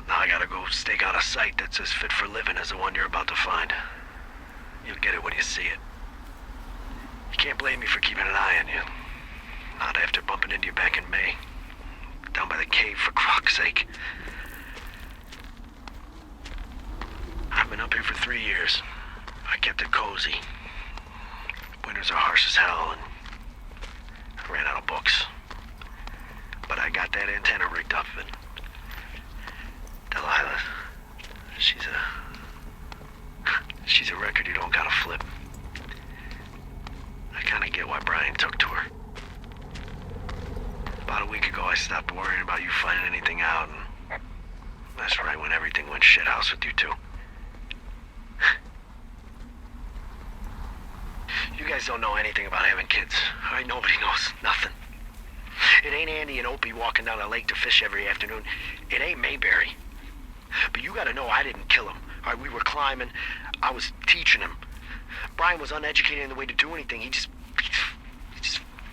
Speaker 5: Now I gotta go stake out a site that's as fit for living as the one you're about to find. You'll get it when you see it. You can't blame me for keeping an eye on you. Not after bumping into you back in May. Down by the cave, for croc's sake. I've been up here for 3 years. I kept it cozy. Winters are harsh as hell, and I ran out of books. But I got that antenna rigged up, and Delilah, she's a record you don't gotta flip. I kinda get why Brian took to her. About a week ago, I stopped worrying about you finding anything out, and that's right when everything went shithouse with you two. You guys don't know anything about having kids. All right, nobody knows nothing. It ain't Andy and Opie walking down the lake to fish every afternoon. It ain't Mayberry. But you gotta know I didn't kill him. All right, we were climbing. I was teaching him. Brian was uneducated in the way to do anything. He just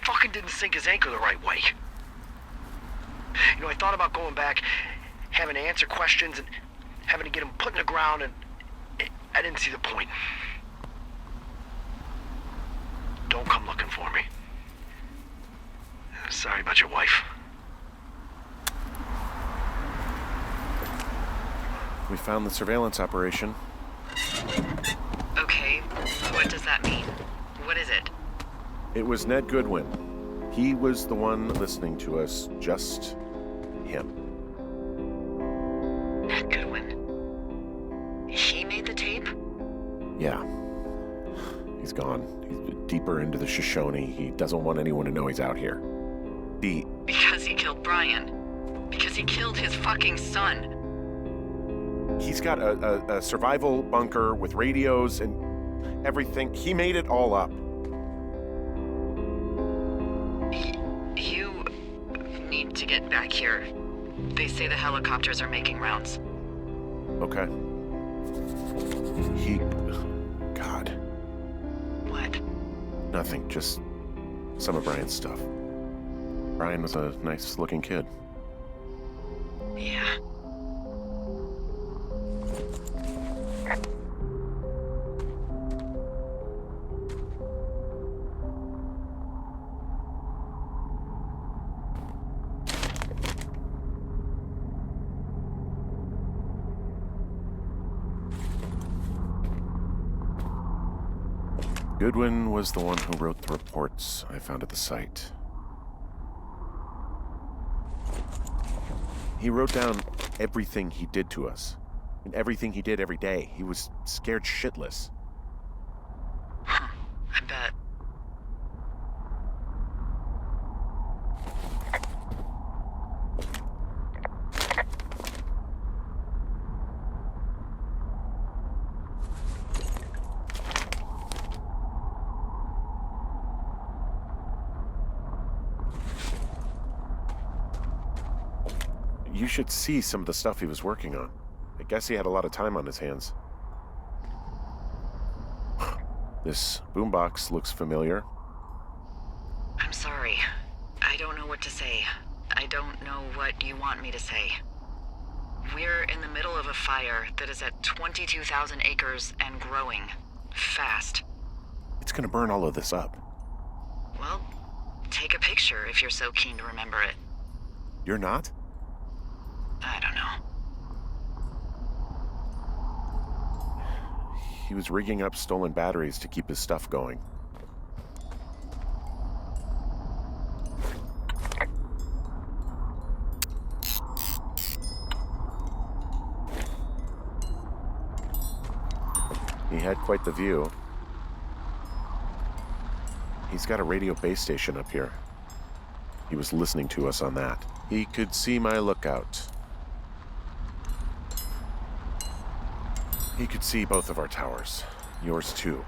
Speaker 5: fucking didn't sink his anchor the right way. You know, I thought about going back, having to answer questions and having to get him put in the ground, and I didn't see the point. Don't come looking for me. Sorry about your wife.
Speaker 1: We found the surveillance operation.
Speaker 2: Okay, what does that mean? What is it?
Speaker 1: It was Ned Goodwin. He was the one listening to us, just him.
Speaker 2: Ned Goodwin. He made the tape?
Speaker 1: Yeah. He's gone. He's deeper into the Shoshone. He doesn't want anyone to know he's out here.
Speaker 2: Because he killed Brian. Because he killed his fucking son.
Speaker 1: He's got a survival bunker with radios and everything. He made it all up.
Speaker 2: You need to get back here. They say the helicopters are making rounds.
Speaker 1: Okay. God.
Speaker 2: What?
Speaker 1: Nothing, just some of Brian's stuff. Brian was a nice-looking kid.
Speaker 2: Yeah.
Speaker 1: Goodwin was the one who wrote the reports I found at the site. He wrote down everything he did to us, and everything he did every day. He was scared shitless.
Speaker 2: I bet.
Speaker 1: You should see some of the stuff he was working on. I guess he had a lot of time on his hands. This boombox looks familiar.
Speaker 2: I'm sorry. I don't know what to say. I don't know what you want me to say. We're in the middle of a fire that is at 22,000 acres and growing. Fast.
Speaker 1: It's gonna burn all of this up.
Speaker 2: Well, take a picture if you're so keen to remember it.
Speaker 1: You're not?
Speaker 2: I don't know.
Speaker 1: He was rigging up stolen batteries to keep his stuff going. He had quite the view. He's got a radio base station up here. He was listening to us on that. He could see my lookout. He could see both of our towers. Yours too.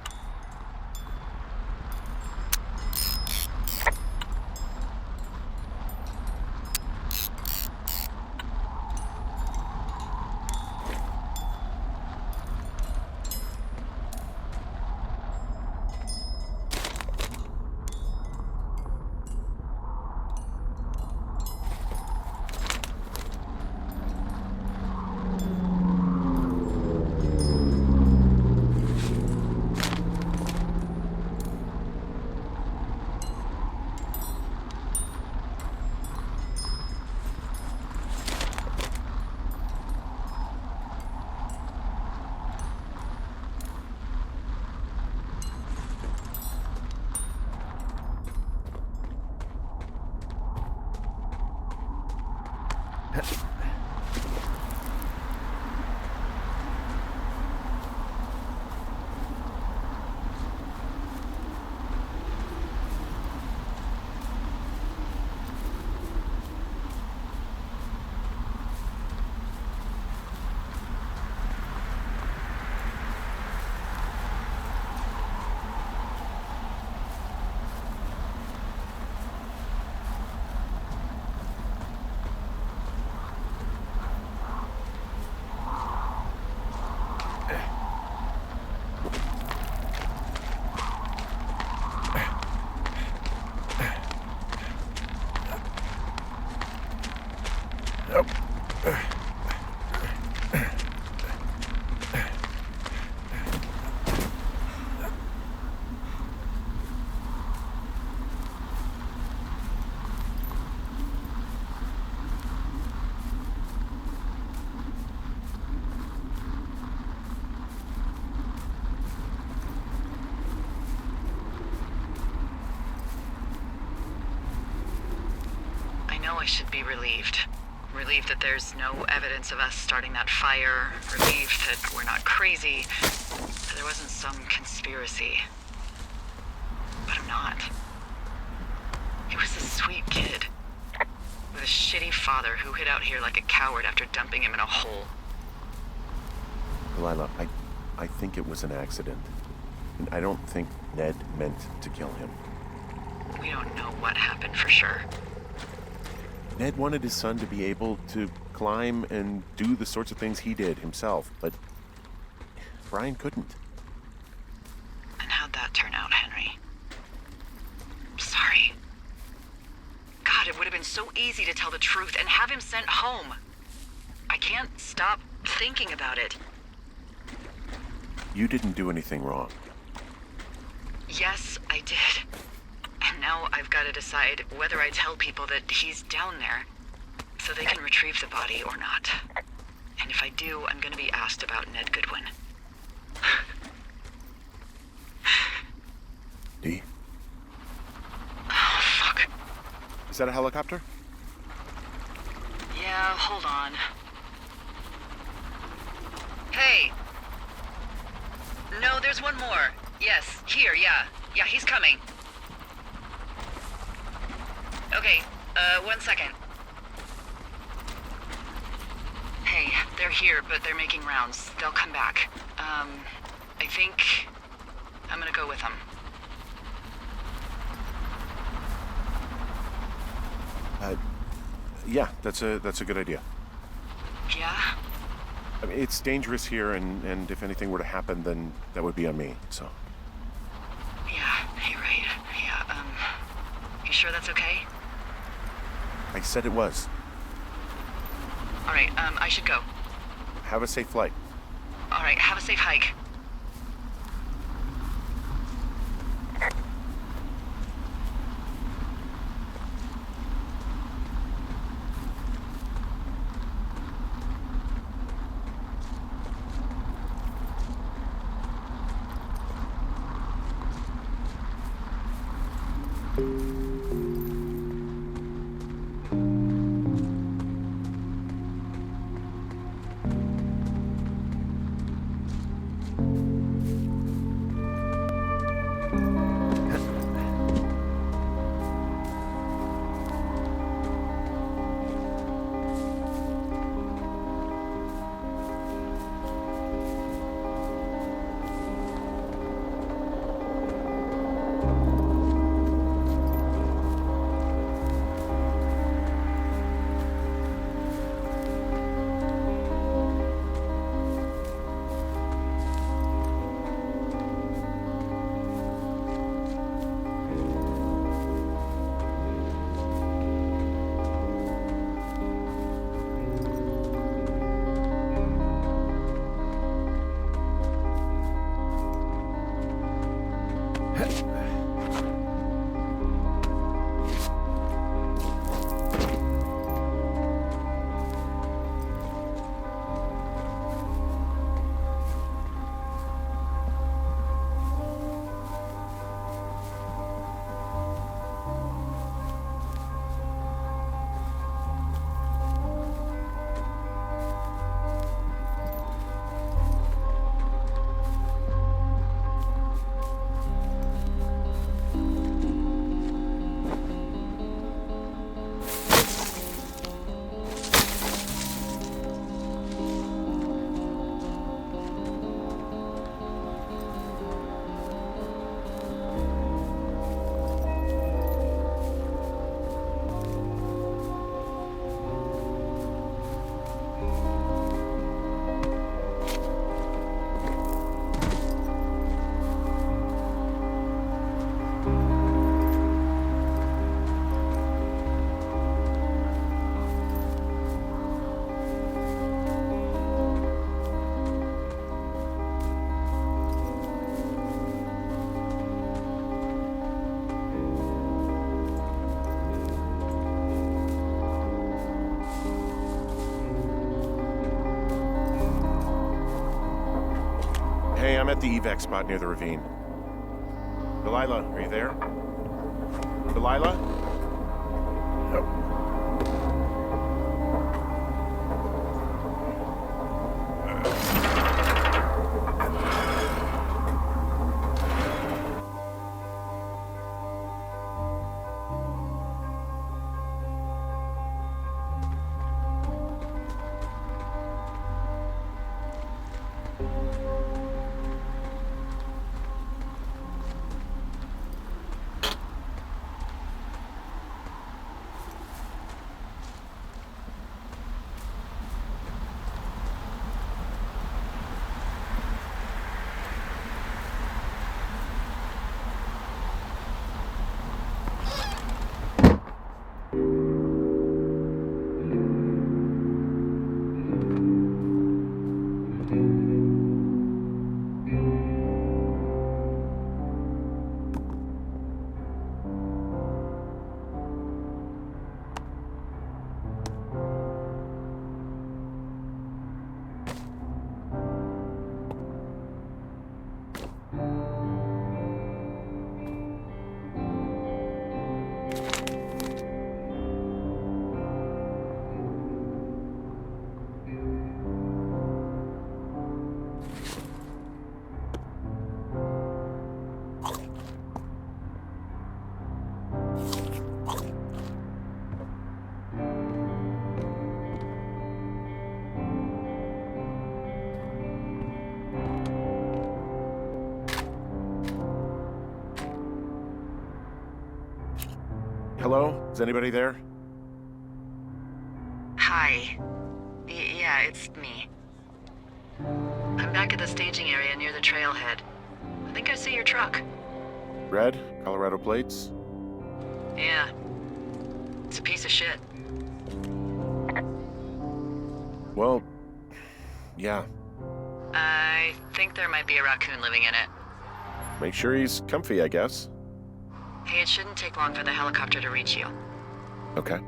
Speaker 2: I should be relieved. Relieved that there's no evidence of us starting that fire. Relieved that we're not crazy. That there wasn't some conspiracy. But I'm not. He was a sweet kid. With a shitty father who hid out here like a coward after dumping him in a hole.
Speaker 3: Delilah, I think it was an accident. And I don't think Ned meant to kill him.
Speaker 2: We don't know what happened for sure.
Speaker 3: Ned wanted his son to be able to climb and do the sorts of things he did himself, but Brian couldn't.
Speaker 2: And how'd that turn out, Henry? Sorry. God, it would have been so easy to tell the truth and have him sent home. I can't stop thinking about it.
Speaker 3: You didn't do anything wrong.
Speaker 2: Yes, I did. And now I've got to decide whether I tell people that he's down there so they can retrieve the body or not. And if I do, I'm going to be asked about Ned Goodwin.
Speaker 3: Dee?
Speaker 2: Oh, fuck.
Speaker 3: Is that a helicopter?
Speaker 2: Yeah, hold on. Hey! No, there's one more. Yes, here, yeah. Yeah, he's coming. Okay, 1 second. Hey, they're here, but they're making rounds. They'll come back. I think I'm gonna go with them.
Speaker 3: Yeah, that's a good idea.
Speaker 2: Yeah?
Speaker 3: I mean, it's dangerous here, and if anything were to happen, then that would be on me, so.
Speaker 2: Yeah, you're right. Yeah, you sure that's okay?
Speaker 3: I said it was.
Speaker 2: All right, I should go.
Speaker 3: Have a safe flight.
Speaker 2: All right, have a safe hike.
Speaker 3: I'm at the evac spot near the ravine. Delilah, are you there? Delilah? No. Hello? Is anybody there?
Speaker 2: Hi. Yeah, it's me. I'm back at the staging area near the trailhead. I think I see your truck.
Speaker 3: Red? Colorado plates?
Speaker 2: Yeah. It's a piece of shit.
Speaker 3: Well, yeah.
Speaker 2: I think there might be a raccoon living in it.
Speaker 3: Make sure he's comfy, I guess.
Speaker 2: Hey, it shouldn't take long for the helicopter to reach you.
Speaker 3: Okay.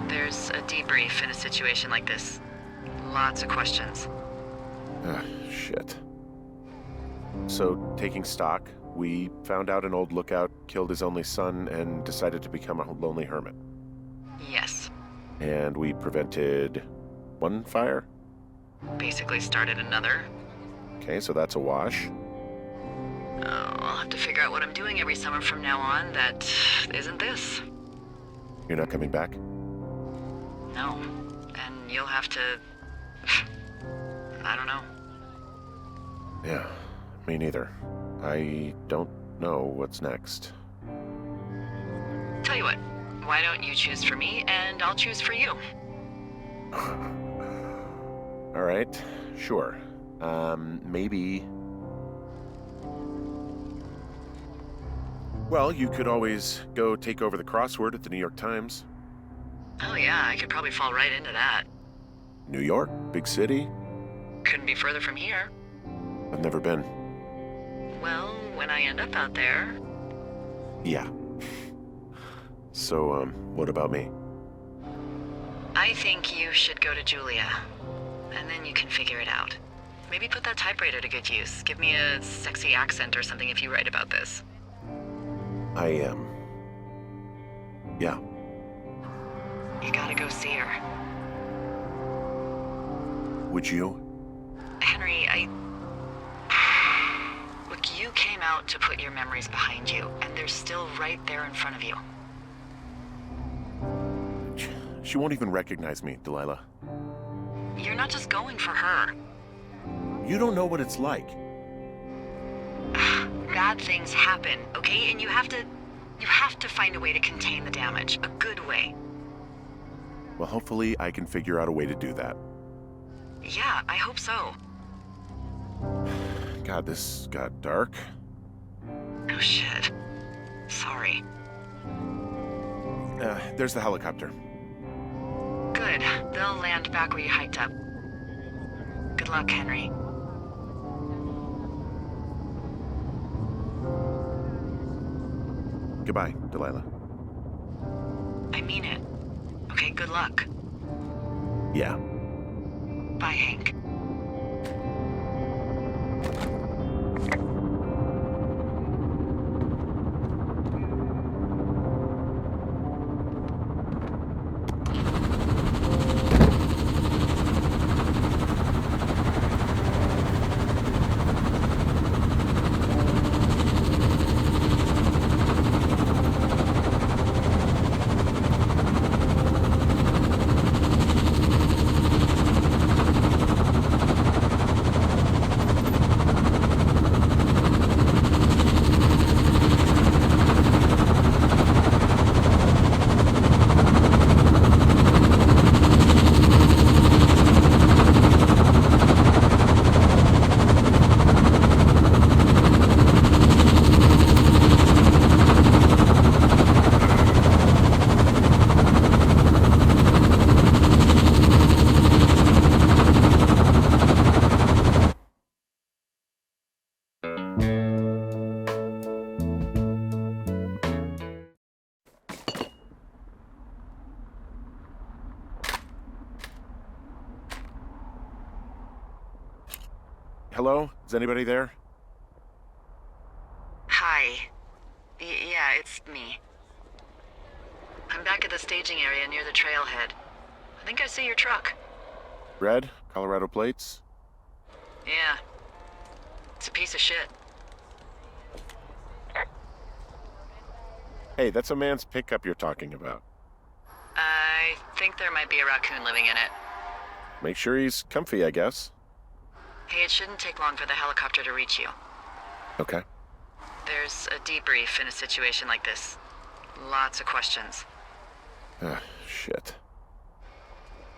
Speaker 2: There's a debrief in a situation like this. Lots of questions.
Speaker 3: Shit. So, taking stock, we found out an old lookout killed his only son and decided to become a lonely hermit.
Speaker 2: Yes.
Speaker 3: And we prevented one fire?
Speaker 2: Basically started another.
Speaker 3: Okay, so that's a wash.
Speaker 2: Oh, I'll have to figure out what I'm doing every summer from now on that isn't this.
Speaker 3: You're not coming back?
Speaker 2: No. And you'll have to... I don't know.
Speaker 3: Yeah, me neither. I don't know what's next.
Speaker 2: Tell you what, why don't you choose for me and I'll choose for you?
Speaker 3: All right, sure. Maybe... Well, you could always go take over the crossword at the New York Times.
Speaker 2: Oh yeah, I could probably fall right into that.
Speaker 3: New York, big city.
Speaker 2: Couldn't be further from here.
Speaker 3: I've never been.
Speaker 2: Well, when I end up out there...
Speaker 3: Yeah. So, what about me?
Speaker 2: I think you should go to Julia, and then you can figure it out. Maybe put that typewriter to good use. Give me a sexy accent or something if you write about this.
Speaker 3: I am. Yeah.
Speaker 2: You gotta go see her.
Speaker 3: Would you?
Speaker 2: Henry, Look, you came out to put your memories behind you, and they're still right there in front of you.
Speaker 3: She won't even recognize me, Delilah.
Speaker 2: You're not just going for her.
Speaker 3: You don't know what it's like.
Speaker 2: Bad things happen, okay? And you have to find a way to contain the damage. A good way.
Speaker 3: Well, hopefully I can figure out a way to do that.
Speaker 2: Yeah, I hope so.
Speaker 3: God, this got dark.
Speaker 2: Oh shit. Sorry.
Speaker 3: There's the helicopter.
Speaker 2: Good. They'll land back where you hiked up. Good luck, Henry.
Speaker 3: Goodbye, Delilah.
Speaker 2: I mean it. Okay, good luck.
Speaker 3: Yeah.
Speaker 2: Bye, Hank.
Speaker 3: hello? Is anybody there?
Speaker 2: Hi. Yeah, it's me. I'm back at the staging area near the trailhead. I think I see your truck.
Speaker 3: Red? Colorado plates?
Speaker 2: Yeah. It's a piece of shit.
Speaker 3: Hey, that's a man's pickup you're talking about.
Speaker 2: I think there might be a raccoon living in it.
Speaker 3: Make sure he's comfy, I guess.
Speaker 2: Hey, it shouldn't take long for the helicopter to reach you.
Speaker 3: Okay.
Speaker 2: There's a debrief in a situation like this. Lots of questions.
Speaker 3: Shit.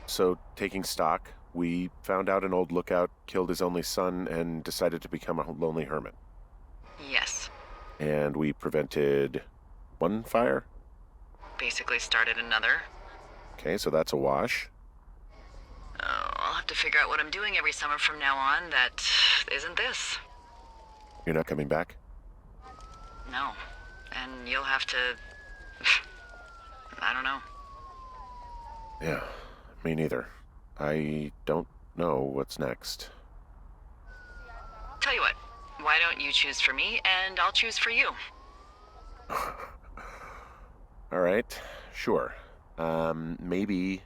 Speaker 3: So, taking stock, we found out an old lookout killed his only son and decided to become a lonely hermit.
Speaker 2: Yes.
Speaker 3: And we prevented one fire?
Speaker 2: Basically started another.
Speaker 3: Okay, so that's a wash.
Speaker 2: Oh, I'll have to figure out what I'm doing every summer from now on that isn't this.
Speaker 3: You're not coming back?
Speaker 2: No. And you'll have to... I don't know.
Speaker 3: Yeah, me neither. I don't know what's next.
Speaker 2: Tell you what, why don't you choose for me and I'll choose for you?
Speaker 3: All right, sure. Maybe...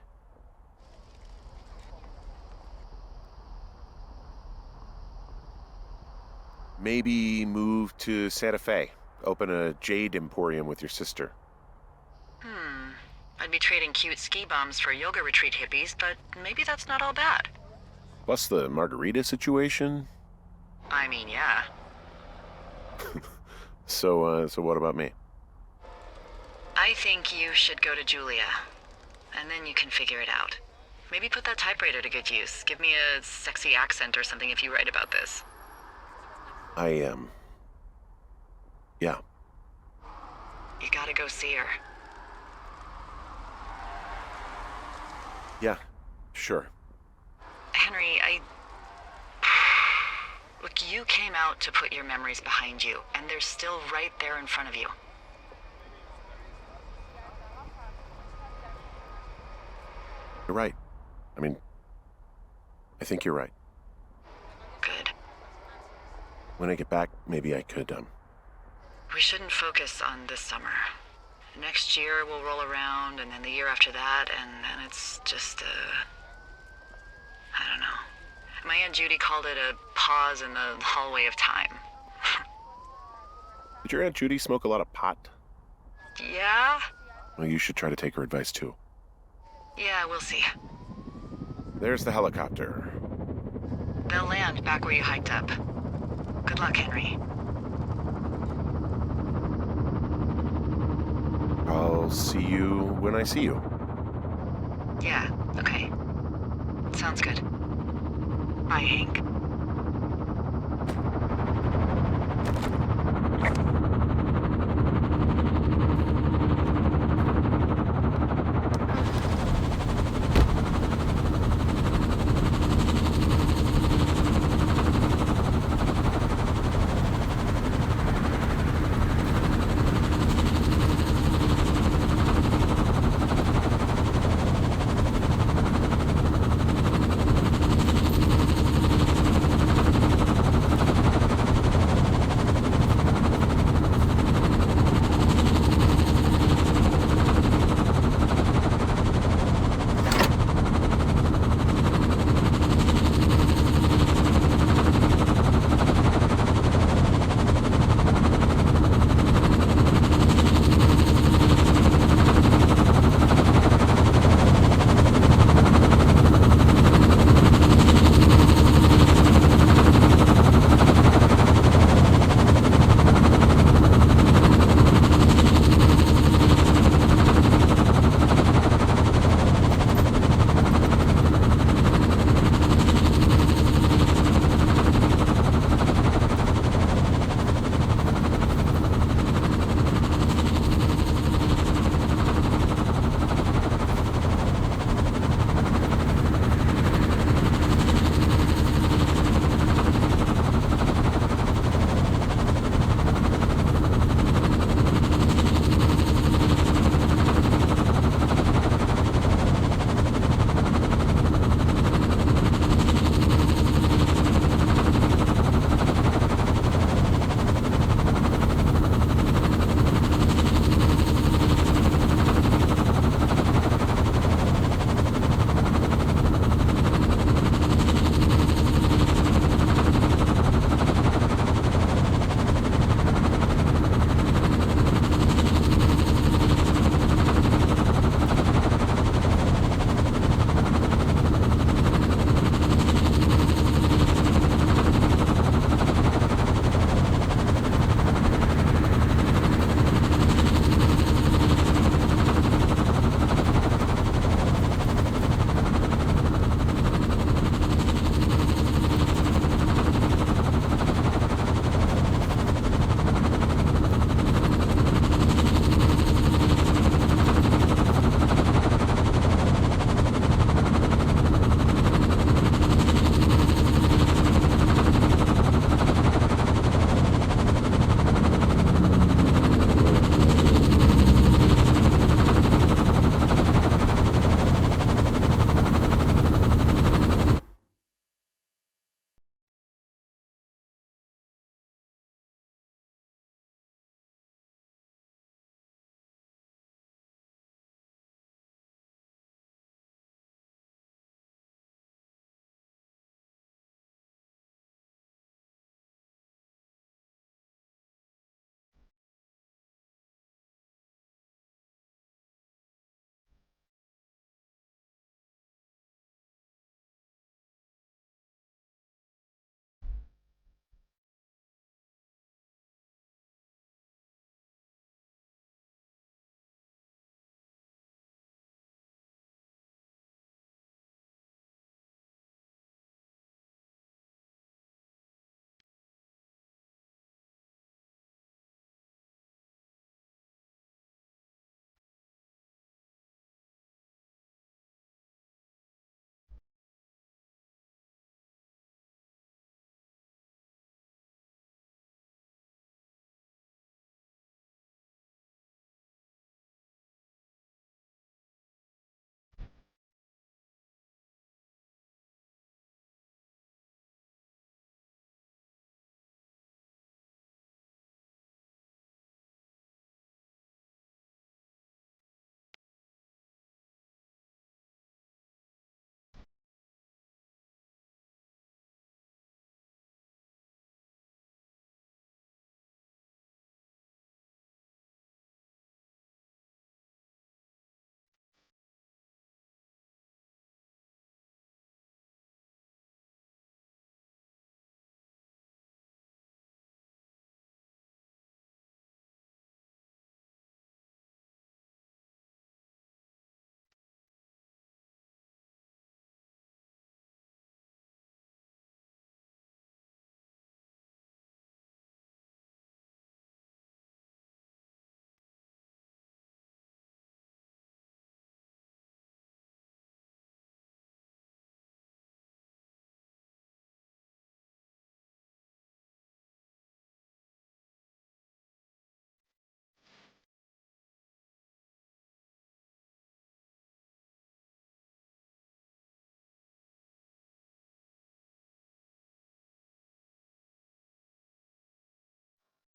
Speaker 3: Maybe move to Santa Fe. Open a jade emporium with your sister.
Speaker 2: I'd be trading cute ski bums for yoga retreat hippies, but maybe that's not all bad.
Speaker 3: Plus the margarita situation.
Speaker 2: I mean, yeah.
Speaker 3: So what about me?
Speaker 2: I think you should go to Julia, and then you can figure it out. Maybe put that typewriter to good use. Give me a sexy accent or something if you write about this.
Speaker 3: Yeah.
Speaker 2: You gotta go see her.
Speaker 3: Yeah, sure.
Speaker 2: Henry, Look, you came out to put your memories behind you, and they're still right there in front of you.
Speaker 3: You're right. I mean, I think you're right.
Speaker 2: Good.
Speaker 3: When I get back, maybe I could,
Speaker 2: We shouldn't focus on this summer. Next year we'll roll around, and then the year after that, and then it's just I don't know. My Aunt Judy called it a pause in the hallway of time.
Speaker 3: Did your Aunt Judy smoke a lot of pot?
Speaker 2: Yeah?
Speaker 3: Well, you should try to take her advice, too.
Speaker 2: Yeah, we'll see.
Speaker 3: There's the helicopter.
Speaker 2: They'll land back where you hiked up. Good luck, Henry.
Speaker 3: I'll see you when I see you.
Speaker 2: Yeah, okay. Sounds good. Bye, Hank.